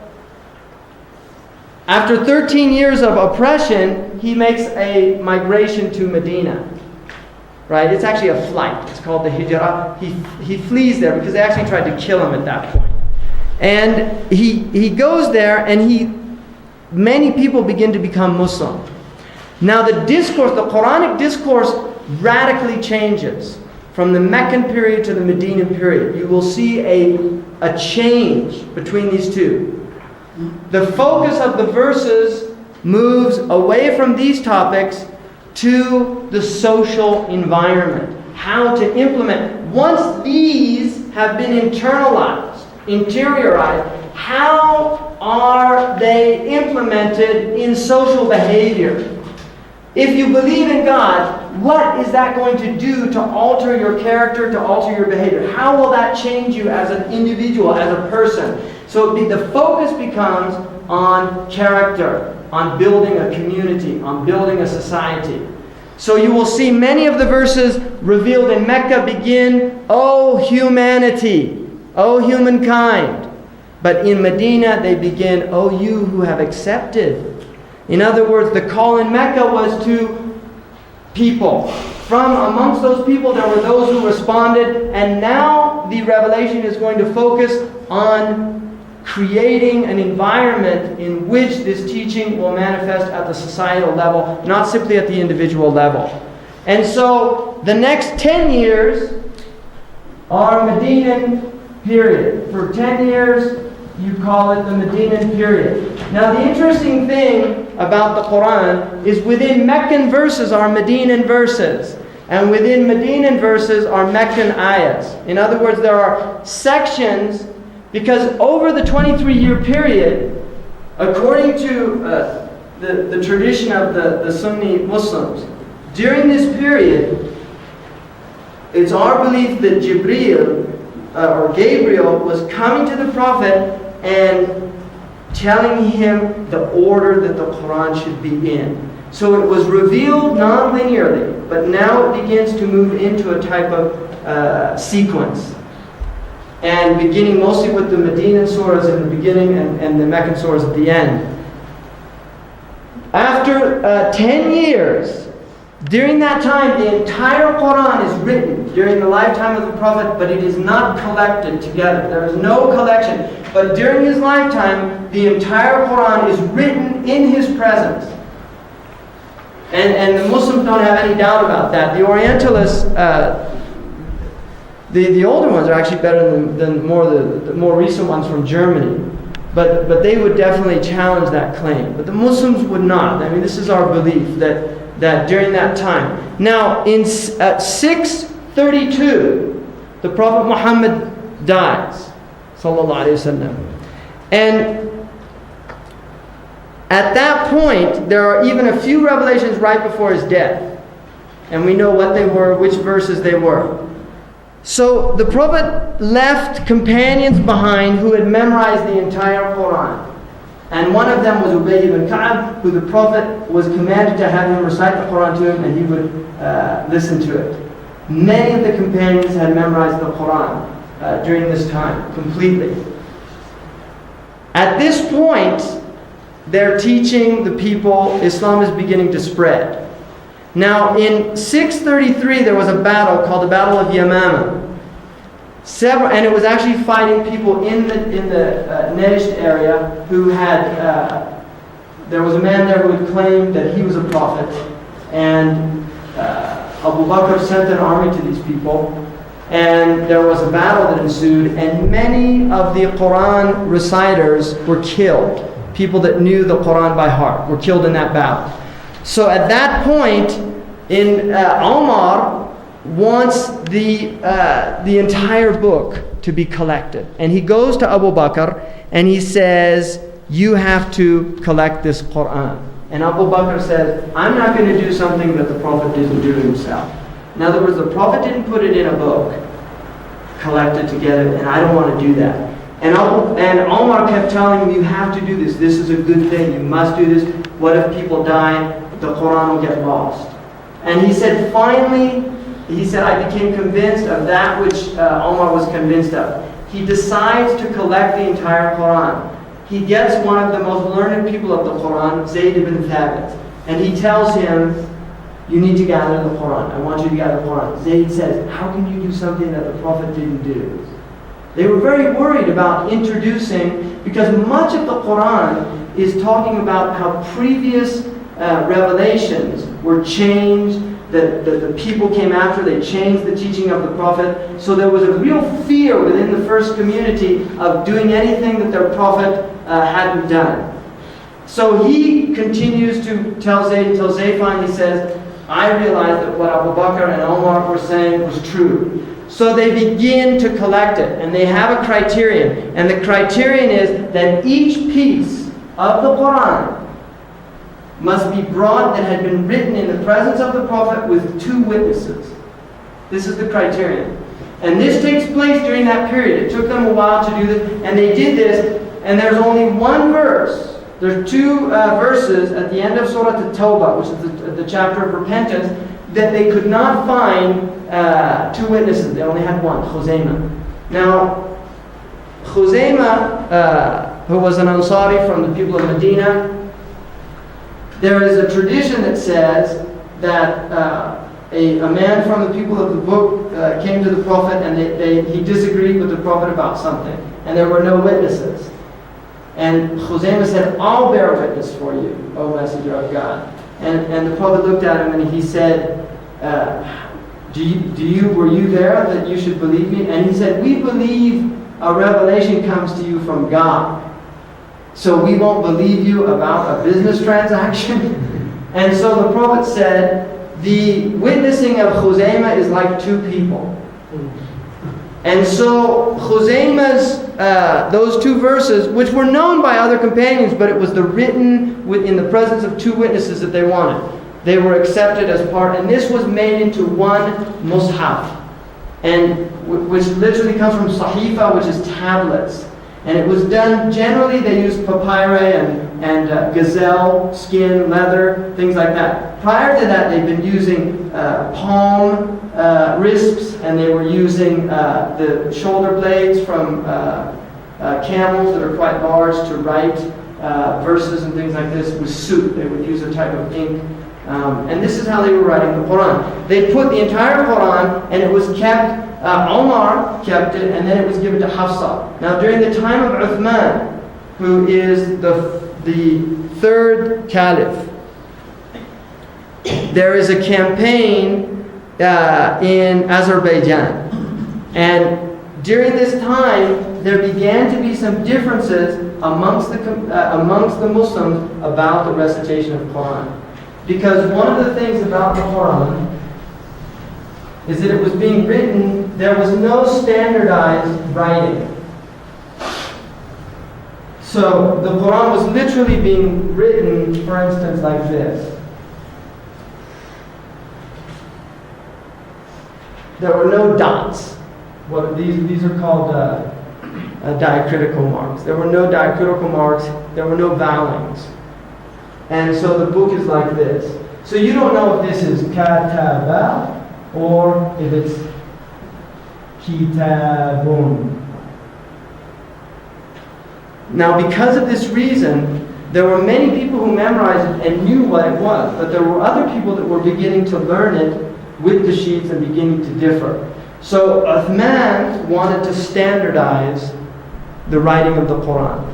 after 13 years of oppression, he makes a migration to Medina. Right? It's actually a flight. It's called the Hijrah. He flees there because they actually tried to kill him at that point. And he goes there, and many people begin to become Muslim. Now the Quranic discourse radically changes from the Meccan period to the Medinan period. You will see a change between these two. The focus of the verses moves away from these topics to the social environment. How to implement. Once these have been internalized, interiorized, how are they implemented in social behavior? If you believe in God, what is that going to do to alter your character, to alter your behavior? How will that change you as an individual, as a person? So the focus becomes on character, on building a community, on building a society. So you will see many of the verses revealed in Mecca begin, O humanity, O humankind. But in Medina they begin, O you who have accepted. In other words, the call in Mecca was to people. From amongst those people there were those who responded, and now the revelation is going to focus on creating an environment in which this teaching will manifest at the societal level, not simply at the individual level. And so the next 10 years are Medinan period. For 10 years, you call it the Medinan period. Now the interesting thing about the Qur'an is within Meccan verses are Medinan verses. And within Medinan verses are Meccan ayahs. In other words, there are sections, because over the 23-year period, according to the tradition of the Sunni Muslims, during this period, it's our belief that Gabriel was coming to the Prophet and telling him the order that the Qur'an should be in. So it was revealed non-linearly, but now it begins to move into a type of sequence. And beginning mostly with the Medinan surahs in the beginning and the Meccan surahs at the end. After 10 years, during that time, the entire Qur'an is written during the lifetime of the Prophet, but it is not collected together. There is no collection. But during his lifetime, the entire Qur'an is written in his presence. And the Muslims don't have any doubt about that. The Orientalists, the older ones are actually better than the more recent ones from Germany. But they would definitely challenge that claim. But the Muslims would not. I mean, this is our belief that during that time. Now, at 632, the Prophet Muhammad dies. Sallallahu Alaihi Wasallam. And at that point, there are even a few revelations right before his death. And we know what they were, which verses they were. So the Prophet left companions behind who had memorized the entire Qur'an. And one of them was Ubay ibn Ka'ab, who the Prophet was commanded to have him recite the Qur'an to him, and he would listen to it. Many of the companions had memorized the Qur'an during this time, completely. At this point, they're teaching the people, Islam is beginning to spread. Now, in 633, there was a battle called the Battle of Yamama. And it was actually fighting people in the Najd area who had, there was a man there who had claimed that he was a prophet. And Abu Bakr sent an army to these people. And there was a battle that ensued. And many of the Qur'an reciters were killed. People that knew the Qur'an by heart were killed in that battle. So at that point, Omar wants the entire book to be collected. And he goes to Abu Bakr and he says, you have to collect this Qur'an. And Abu Bakr says, I'm not going to do something that the Prophet didn't do himself. In other words, the Prophet didn't put it in a book, collect it together, and I don't want to do that. And Omar kept telling him, you have to do this. This is a good thing. You must do this. What if people die? The Qur'an will get lost. And he said, finally, I became convinced of that which Omar was convinced of. He decides to collect the entire Qur'an. He gets one of the most learned people of the Qur'an, Zayd ibn Thabit, and he tells him, you need to gather the Qur'an. I want you to gather the Qur'an. Zayd says, how can you do something that the Prophet didn't do? They were very worried about introducing, because much of the Qur'an is talking about how previous revelations were changed, that the people came after, they changed the teaching of the Prophet. So there was a real fear within the first community of doing anything that their Prophet hadn't done. So he continues to tell Zayd until Zayd finally says, I realized that what Abu Bakr and Omar were saying was true. So they begin to collect it, and they have a criterion. And the criterion is that each piece of the Qur'an must be brought that had been written in the presence of the Prophet with 2 witnesses. This is the criterion. And this takes place during that period. It took them a while to do this, and they did this, and there's only one verse. There's 2 verses at the end of Surah At-Tawbah, which is the chapter of repentance, that they could not find 2 witnesses. They only had one, Khuzaymah. Now, Khuzaymah, who was an Ansari from the people of Medina, there is a tradition that says that a man from the people of the book came to the Prophet and he disagreed with the Prophet about something. And there were no witnesses. And Khuzaymah said, I'll bear witness for you, O Messenger of God. And the Prophet looked at him and he said, were you there that you should believe me? And he said, we believe a revelation comes to you from God. So we won't believe you about a business transaction? And so the Prophet said, the witnessing of Khuzaymah is like 2 people. And so Khuzaymah's, those 2 verses, which were known by other companions, but it was the written in the presence of 2 witnesses that they wanted. They were accepted as part, and this was made into one mushaf, and which literally comes from sahifa, which is tablets. And it was done, generally they used papyri and gazelle, skin, leather, things like that. Prior to that, they've been using palm risps, and they were using the shoulder blades from camels that are quite large to write verses and things like this with soot. They would use a type of ink. And this is how they were writing the Qur'an. They put the entire Qur'an, and it was kept, Omar kept it, and then it was given to Hafsa. Now during the time of Uthman, who is the 3rd caliph, there is a campaign in Azerbaijan. And during this time, there began to be some differences amongst the Muslims about the recitation of Qur'an. Because one of the things about the Qur'an is that it was being written, there was no standardized writing. So the Qur'an was literally being written, for instance, like this. There were no dots. These are called diacritical marks. There were no diacritical marks. There were no vowelings. And so the book is like this. So you don't know if this is kataba or if it's kitabun. Now, because of this reason, there were many people who memorized it and knew what it was, but there were other people that were beginning to learn it with the sheets and beginning to differ. So Uthman wanted to standardize the writing of the Qur'an.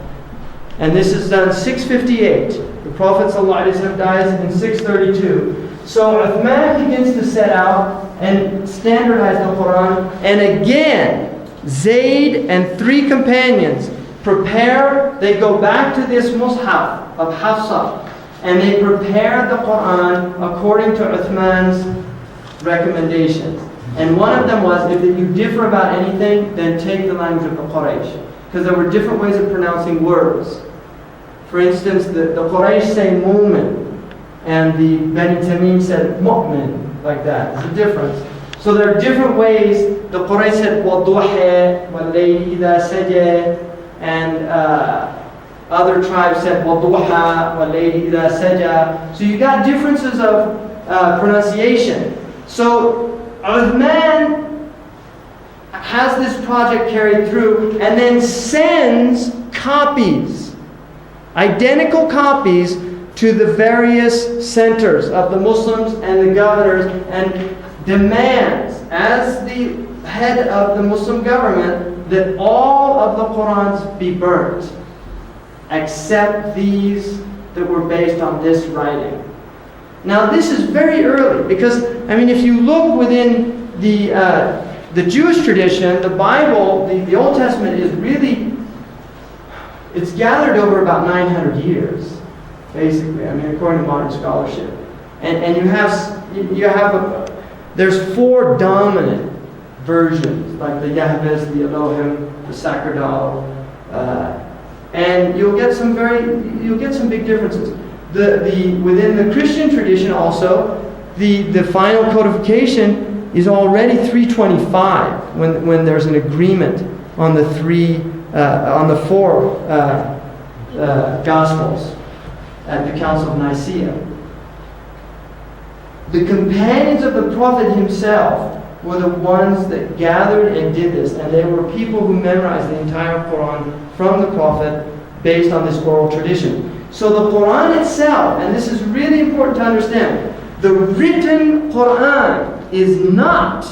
And this is done 658. The Prophet ﷺ dies in 632. So Uthman begins to set out and standardize the Qur'an. And again, Zayd and 3 companions prepare, they go back to this Mus'haf of Hafsa, and they prepare the Qur'an according to Uthman's recommendations. And one of them was, if you differ about anything, then take the language of the Quraysh. Because there were different ways of pronouncing words. For instance, the Quraysh say mu'min, and the Bani Tamim said mu'min, like that. There's a difference. So there are different ways. The Quraysh said وَالضُّحَى وَاللَّيْلِ إِذَا سَجَى, and other tribes said وَالضُّحَى وَاللَّيْلِ إِذَا سَجَى. So you got differences of pronunciation. So Uthman has this project carried through and then sends copies, identical copies, to the various centers of the Muslims and the governors, and demands, as the head of the Muslim government, that all of the Qur'ans be burnt, except these that were based on this writing. Now this is very early, because, if you look within the Jewish tradition, the Bible, the Old Testament is really, it's gathered over about 900 years, basically, according to modern scholarship. And there's 4 dominant versions, like the Yahveh, the Elohim, the Sacerdotal, and you'll get some big differences. Within the Christian tradition also, the final codification is already 325 when there's an agreement on the 4 Gospels at the Council of Nicaea. The companions of the Prophet himself were the ones that gathered and did this, and they were people who memorized the entire Quran from the Prophet based on this oral tradition. So the Quran itself, and this is really important to understand, the written Quran is not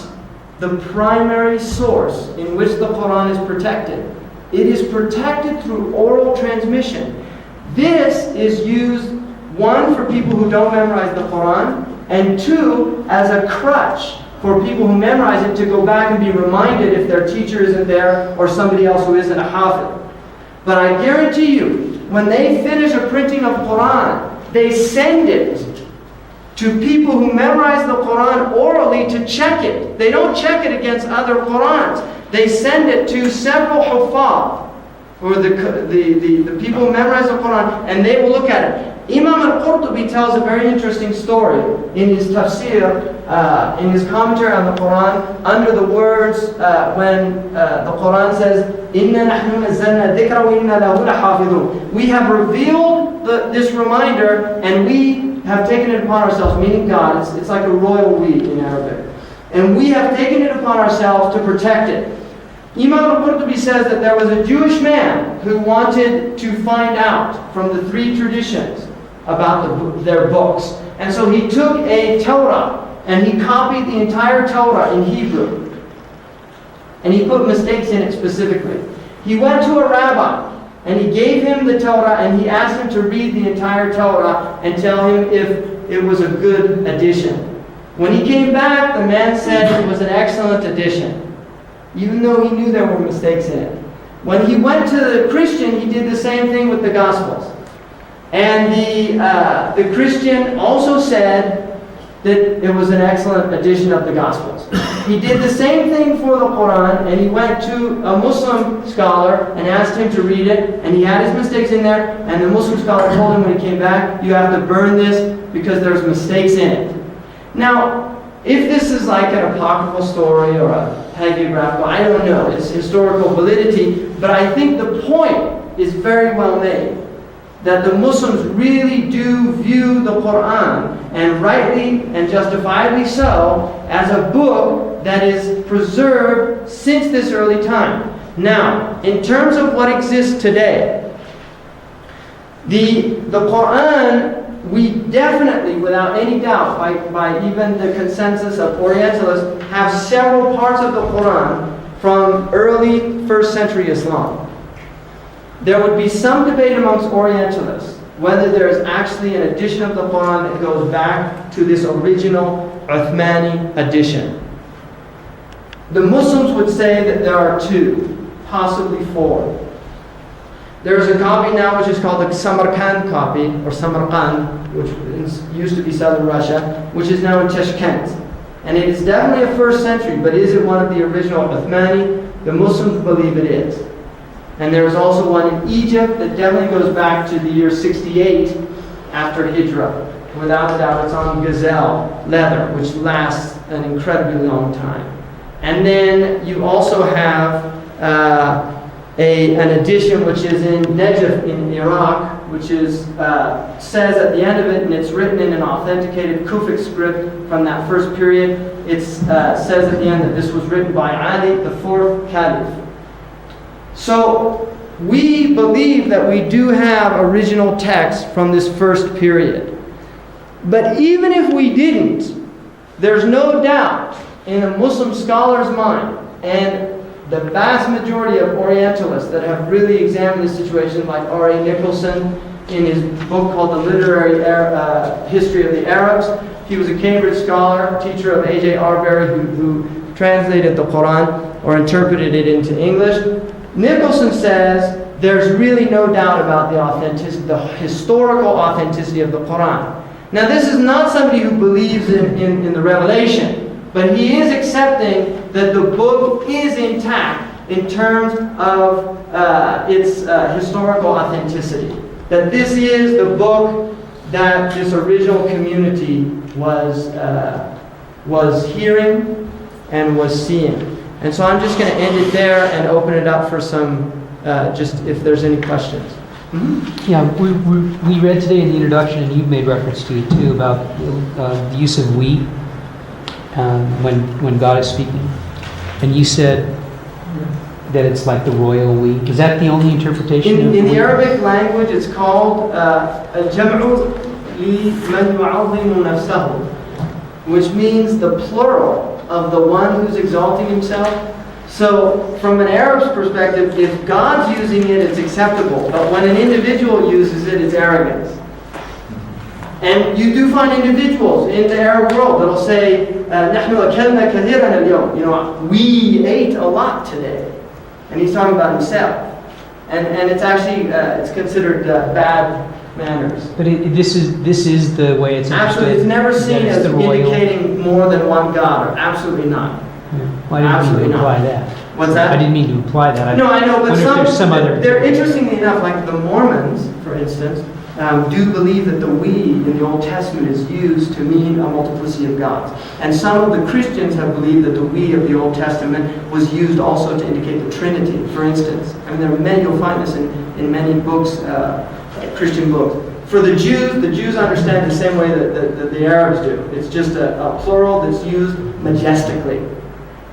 the primary source in which the Quran is protected. It is protected through oral transmission. This is used, 1, for people who don't memorize the Quran, and 2, as a crutch for people who memorize it to go back and be reminded if their teacher isn't there or somebody else who isn't a hafid. But I guarantee you, when they finish a printing of Quran, they send it to people who memorize the Quran orally to check it. They don't check it against other Qurans. They send it to several huffaz, or the people who memorize the Quran, and they will look at it. Imam al-Qurtubi tells a very interesting story in his tafsir, in his commentary on the Quran, under the words when the Quran says, "Inna nahnu nazzalna dhikra wa inna lahu lahafidhun." We have revealed this reminder, and we have taken it upon ourselves, meaning God. It's like a royal we in Arabic. And we have taken it upon ourselves to protect it. Imam al-Qurtubi says that there was a Jewish man who wanted to find out from the 3 traditions about their books. And so he took a Torah and he copied the entire Torah in Hebrew. And he put mistakes in it specifically. He went to a rabbi and he gave him the Torah and he asked him to read the entire Torah and tell him if it was a good addition. When he came back, the man said it was an excellent addition, even though he knew there were mistakes in it. When he went to the Christian, he did the same thing with the Gospels. And the Christian also said that it was an excellent edition of the Gospels. He did the same thing for the Quran, and he went to a Muslim scholar and asked him to read it, and he had his mistakes in there, and the Muslim scholar told him when he came back, you have to burn this because there's mistakes in it. Now, if this is like an apocryphal story or a hagiographical, I don't know, it's historical validity, but I think the point is very well made. that the Muslims really do view the Qur'an, and rightly and justifiably so, as a book that is preserved since this early time. Now, in terms of what exists today, the Qur'an, we definitely, without any doubt, by even the consensus of Orientalists, have several parts of the Qur'an from early 1st century Islam. There would be some debate amongst Orientalists whether there is actually an edition of the Qur'an that goes back to this original Uthmani edition. The Muslims would say that there are 2, possibly 4. There is a copy now which is called the Samarkand copy, or Samarkand, which used to be southern Russia, which is now in Tashkent. And it is definitely a 1st century, but is it one of the original Uthmani? The Muslims believe it is. And there is also one in Egypt that definitely goes back to the year 68 after Hijrah. Without a doubt, it's on gazelle leather, which lasts an incredibly long time. And then you also have an edition which is in Najaf in Iraq, which is says at the end of it, and it's written in an authenticated Kufic script from that first period. It says at the end that this was written by Ali, the 4th Caliph. So we believe that we do have original text from this first period. But even if we didn't, there's no doubt in a Muslim scholar's mind, and the vast majority of Orientalists that have really examined this situation, like R.A. Nicholson in his book called The Literary History of the Arabs. He was a Cambridge scholar, teacher of A.J. Arbery, who translated the Qur'an or interpreted it into English. Nicholson says there's really no doubt about the historical authenticity of the Qur'an. Now, this is not somebody who believes in the revelation, but he is accepting that the book is intact in terms of its historical authenticity. That this is the book that this original community was hearing and was seeing. And so I'm just going to end it there and open it up for some, just if there's any questions. Mm-hmm. Yeah, we read today in the introduction, and you've made reference to it too, about the use of we when God is speaking. And you said that it's like the royal we. Is that the only interpretation? In the Arabic language, it's called al-jam'u liman yu'azzimu nafsahu, which means the plural of the one who's exalting himself. So from an Arab's perspective, if God's using it, it's acceptable. But when an individual uses it, it's arrogance. And you do find individuals in the Arab world that'll say, نحن أكلنا كثيرا اليوم. You know, we ate a lot today. And he's talking about himself. And it's actually, it's considered bad manners. But this is the way it's understood. Absolutely, it's never seen as indicating more than one God, or absolutely not. Yeah. Well, I didn't mean to imply that. What's that? I didn't mean to imply that. No, I know, but there's some other. They're interestingly enough, like the Mormons, for instance, do believe that the we in the Old Testament is used to mean a multiplicity of gods. And some of the Christians have believed that the we of the Old Testament was used also to indicate the Trinity, for instance. I mean, there are many, you'll find this in many books, Christian books. For the Jews understand the same way that the Arabs do. It's just a plural that's used majestically.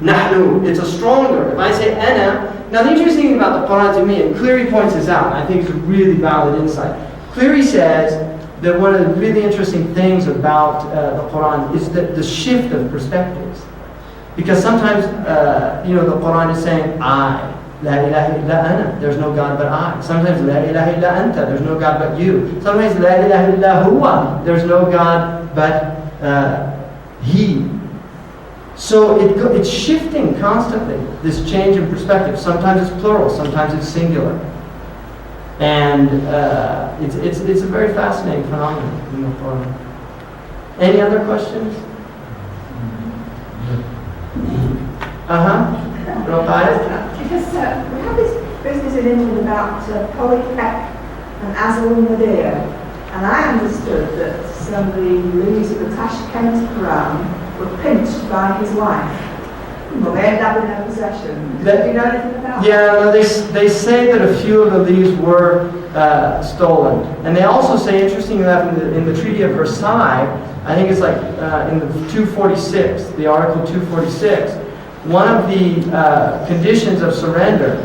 Nahnu, it's a stronger. If I say ana, now the interesting thing about the Qur'an to me, and Cleary points this out, and I think it's a really valid insight. Cleary says that one of the really interesting things about the Qur'an is the shift of perspectives. Because sometimes, the Qur'an is saying, I. La ilaha illa ana, there's no God but I. Sometimes la ilaha illa anta, there's no God but you. Sometimes la ilaha illa huwa, there's no God but He. So it's shifting constantly, this change in perspective. Sometimes it's plural, sometimes it's singular. And it's a very fascinating phenomenon in the Quran. Any other questions? Because we have this business in England about polypec and Azal Nadir, and I understood that some of the leaves of the Tashkent Quran were pinched by his wife. Well, they end up in their possession. Do you know anything about Yeah, no, they say that a few of the leaves were stolen. And they also say, interestingly enough, in the Treaty of Versailles, I think it's like in the 246, the Article 246, one of the conditions of surrender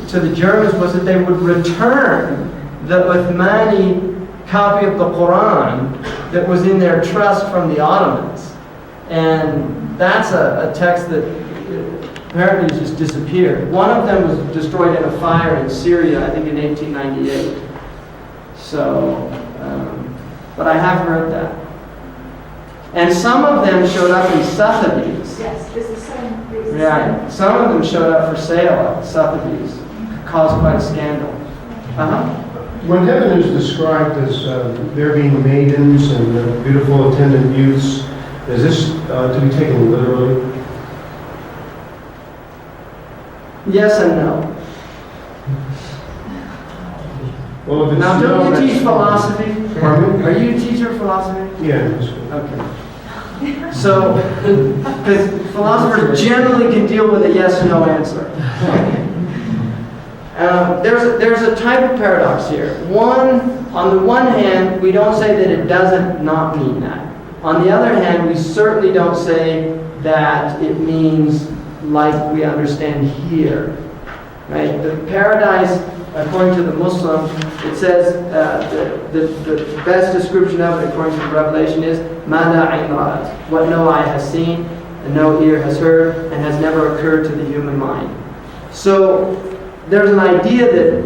to the Germans was that they would return the Uthmani copy of the Qur'an that was in their trust from the Ottomans. And that's a text that apparently just disappeared. One of them was destroyed in a fire in Syria, I think in 1898. So, but I have heard that. And some of them showed up in Sotheby's. Yes, it's the same reason. Yeah, some of them showed up for sale at Sotheby's. Caused quite a scandal. When heaven is described as there being maidens and beautiful attendant youths, is this to be taken literally? Yes and no. Well, if it's Now, no, don't you that's teach fine. philosophy? Pardon me? Are you a teacher of philosophy? Yeah, that's good. Okay. So, because philosophers generally can deal with a yes or no answer. There's a type of paradox here. On the one hand, we don't say that it doesn't not mean that. On the other hand, we certainly don't say that it means like we understand here. Right? The paradise, according to the Muslim, it says the best description of it, according to the Revelation, is "Mada ayn ra'at," what no eye has seen, and no ear has heard, and has never occurred to the human mind. So there's an idea that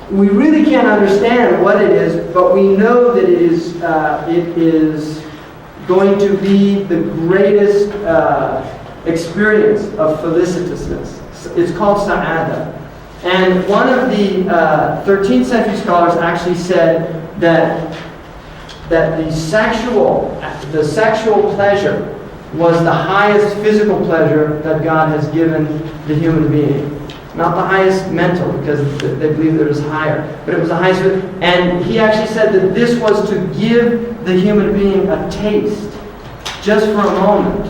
we really can't understand what it is, but we know that it is going to be the greatest experience of felicitousness. It's called sa'ada. And one of the 13th century scholars actually said that the sexual pleasure was the highest physical pleasure that God has given the human being. Not the highest mental, because they believe there is higher, but it was the highest. And he actually said that this was to give the human being a taste, just for a moment,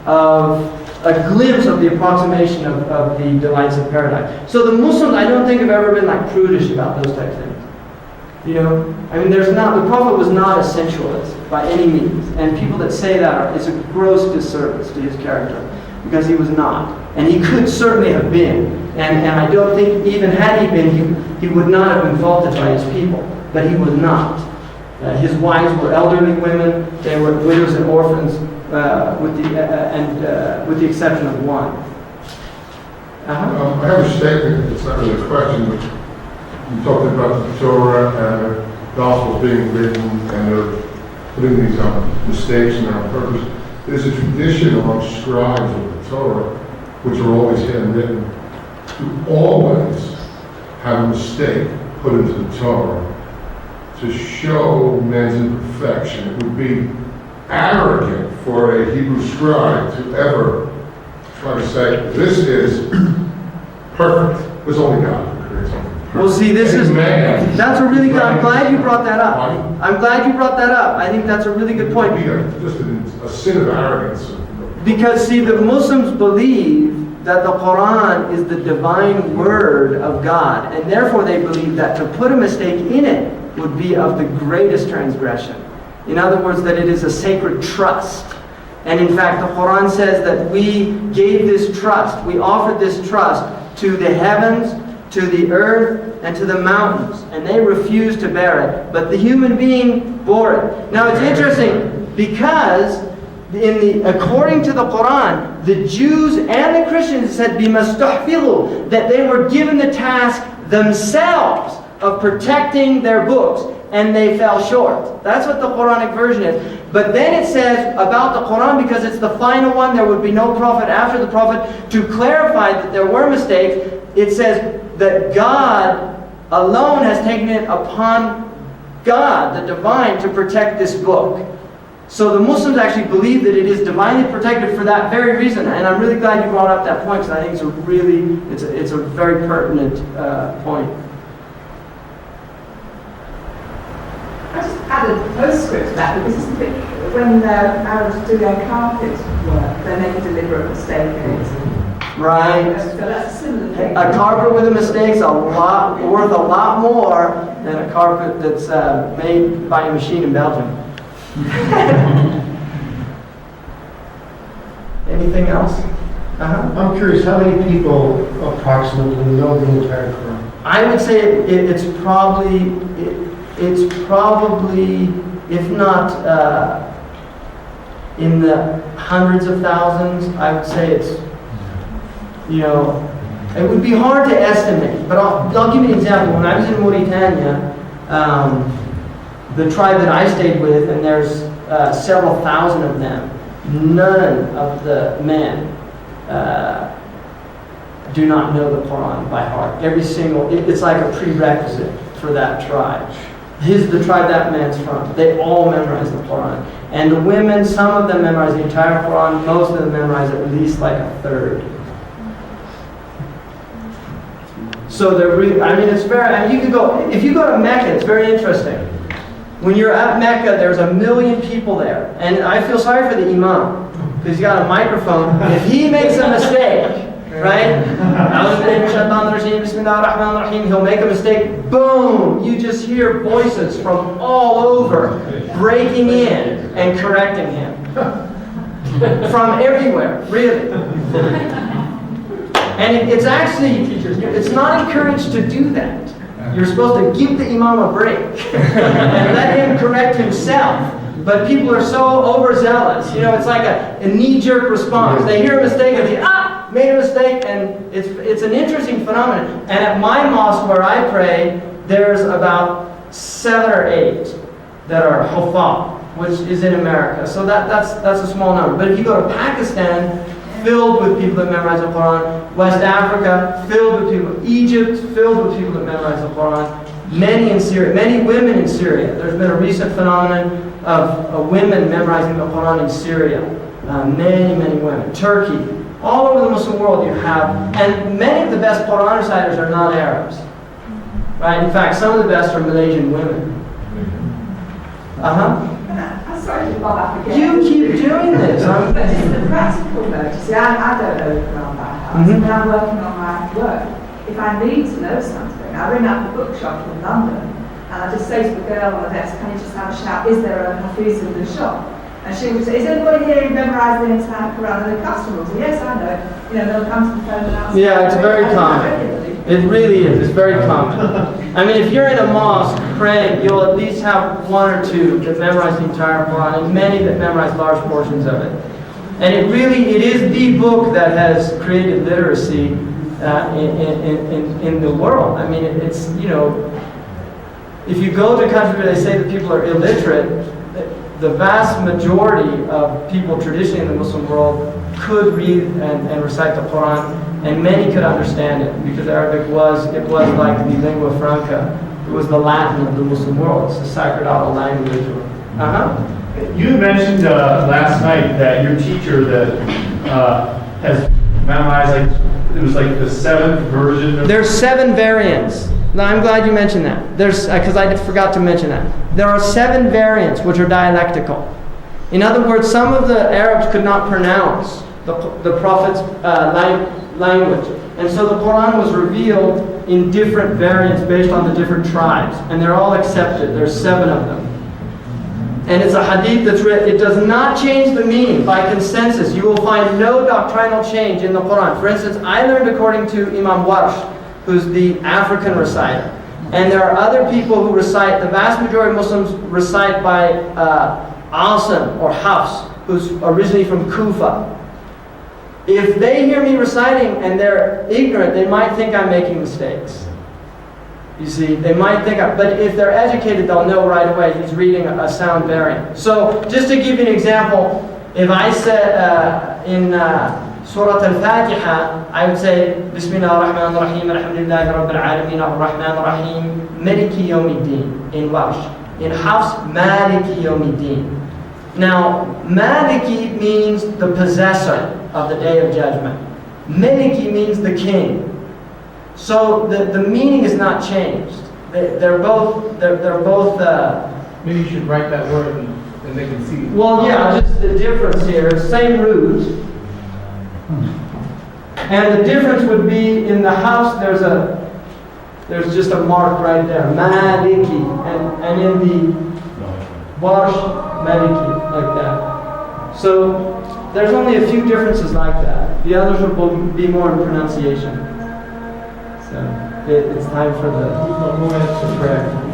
of a glimpse of the approximation of the delights of paradise. So the Muslims, I don't think, have ever been like prudish about those type of things. You know, I mean, the Prophet was not a sensualist by any means, and people that say that it's a gross disservice to his character, because he was not, and he could certainly have been, and I don't think even had he been, he would not have been faulted by his people, but he was not. His wives were elderly women; they were widows and orphans, with the exception of one. I have a statement. It's not really a question, but you talked about the Torah and the Gospels being written, and they're putting these mistakes in on purpose. There's a tradition among scribes of the Torah, which are always handwritten, to always have a mistake put into the Torah to show man's imperfection. It would be arrogant for a Hebrew scribe to ever try to say, this is perfect. There's only God who creates something perfect. Well, see, that's a really good, I'm glad you brought that up. Pardon? I'm glad you brought that up. I think that's a really good point. It would be just a sin of arrogance. Because, see, the Muslims believe that the Qur'an is the divine word of God, and therefore they believe that to put a mistake in it would be of the greatest transgression. In other words, that it is a sacred trust. And in fact, the Qur'an says that we gave this trust, we offered this trust to the heavens, to the earth, and to the mountains, and they refused to bear it, but the human being bore it. Now it's interesting, because according to the Qur'an, the Jews and the Christians said bimastahfilu, that they were given the task themselves of protecting their books, and they fell short. That's what the Quranic version is. But then it says about the Qur'an, because it's the final one, there would be no prophet after the prophet, to clarify that there were mistakes, it says that God alone has taken it upon God, the divine, to protect this book. So the Muslims actually believe that it is divinely protected for that very reason, and I'm really glad you brought up that point, because I think it's a very pertinent point. I just added a postscript to that, because this is the bit when Arabs do their carpet work, they make a deliberate mistake in it. Right. So that's a similar thing. A carpet with a mistake's worth a lot more than a carpet that's made by a machine in Belgium. Anything else? I'm curious, how many people approximately know the entire Quran? I would say it's probably, if not in the hundreds of thousands, I would say it's, it would be hard to estimate. But I'll give you an example. When I was in Mauritania, the tribe that I stayed with, and there's several thousand of them, none of the men do not know the Quran by heart. It's like a prerequisite for that tribe. The tribe that man's from, they all memorize the Quran. And the women, some of them memorize the entire Quran, most of them memorize at least like a third. So they're really, it's very, you can go, if you go to Mecca, it's very interesting. When you're at Mecca, there's 1 million people there. And I feel sorry for the imam, because he's got a microphone. If he makes a mistake, right? He'll make a mistake, boom! You just hear voices from all over breaking in and correcting him. From everywhere, really. And it's not encouraged to do that. You're supposed to give the imam a break and let him correct himself. But people are so overzealous. It's like a knee-jerk response. They hear a mistake and they made a mistake, and it's an interesting phenomenon. And at my mosque where I pray, there's about 7 or 8 that are huffaz, which is in America. So that's a small number. But if you go to Pakistan, filled with people that memorize the Quran. West Africa, filled with people. Egypt, filled with people that memorize the Quran. Many in Syria, many women in Syria. There's been a recent phenomenon of women memorizing the Quran in Syria. Many, many women. Turkey. All over the Muslim world you have. And many of the best Quran reciters are not Arabs. Right? In fact, some of the best are Malaysian women. I'm sorry to bob up again. You keep doing this. But just the practical note, you see, I don't know the Quran by heart. When I'm working on my work, if I need to know something, I ring up the bookshop in London and I just say to the girl on the desk, can you just have a shout, is there a Hafiz in the shop? And she will say, is anybody here who memorised the entire Quran? And the customer will say, yes, I know. They'll come to the phone and ask. Yeah, it's very common. It really is. It's very common. If you're in a mosque praying, you'll at least have 1 or 2 that memorize the entire Quran, and many that memorize large portions of it. And it is the book that has created literacy in the world. It's if you go to countries where they say that people are illiterate, the vast majority of people traditionally in the Muslim world could read and recite the Quran, and many could understand it, because Arabic was like the lingua franca. It was the Latin of the Muslim world. It's the sacerdotal language. You mentioned last night that your teacher that has memorized it was like the 7th version. There's 7 variants. Now, I'm glad you mentioned that. There's because I forgot to mention that. There are 7 variants which are dialectical. In other words, some of the Arabs could not pronounce the Prophet's language. And so the Quran was revealed in different variants based on the different tribes. And they're all accepted. There's 7 of them. And it's a hadith that's written. It does not change the meaning by consensus. You will find no doctrinal change in the Quran. For instance, I learned according to Imam Warsh, who's the African reciter. And there are other people who recite, the vast majority of Muslims recite by Asim or Hafs, who's originally from Kufa. If they hear me reciting and they're ignorant, they might think I'm making mistakes. You see, they might think, but if they're educated, they'll know right away he's reading a sound variant. So, just to give you an example, if I said in Surah Al-Fatiha, I would say, Bismillah ar-Rahman ar-Rahim, Alhamdulillahi Rabbil Alameen, ar-Rahman ar-Rahim, Maliki Yawmiddin, in Warsh. In Hafs, Maliki Yawmiddin. Now, Maliki means the possessor of the Day of Judgment. Maliki means the king. So the meaning is not changed. They're both. Maybe you should write that word in and they can see. Well, yeah, just the difference here, same root. And the difference would be in the house, there's just a mark right there, Maliki, and in the Warsh, Maliki, like that. So there's only a few differences like that. The others will be more in pronunciation. So it's time for the prayer.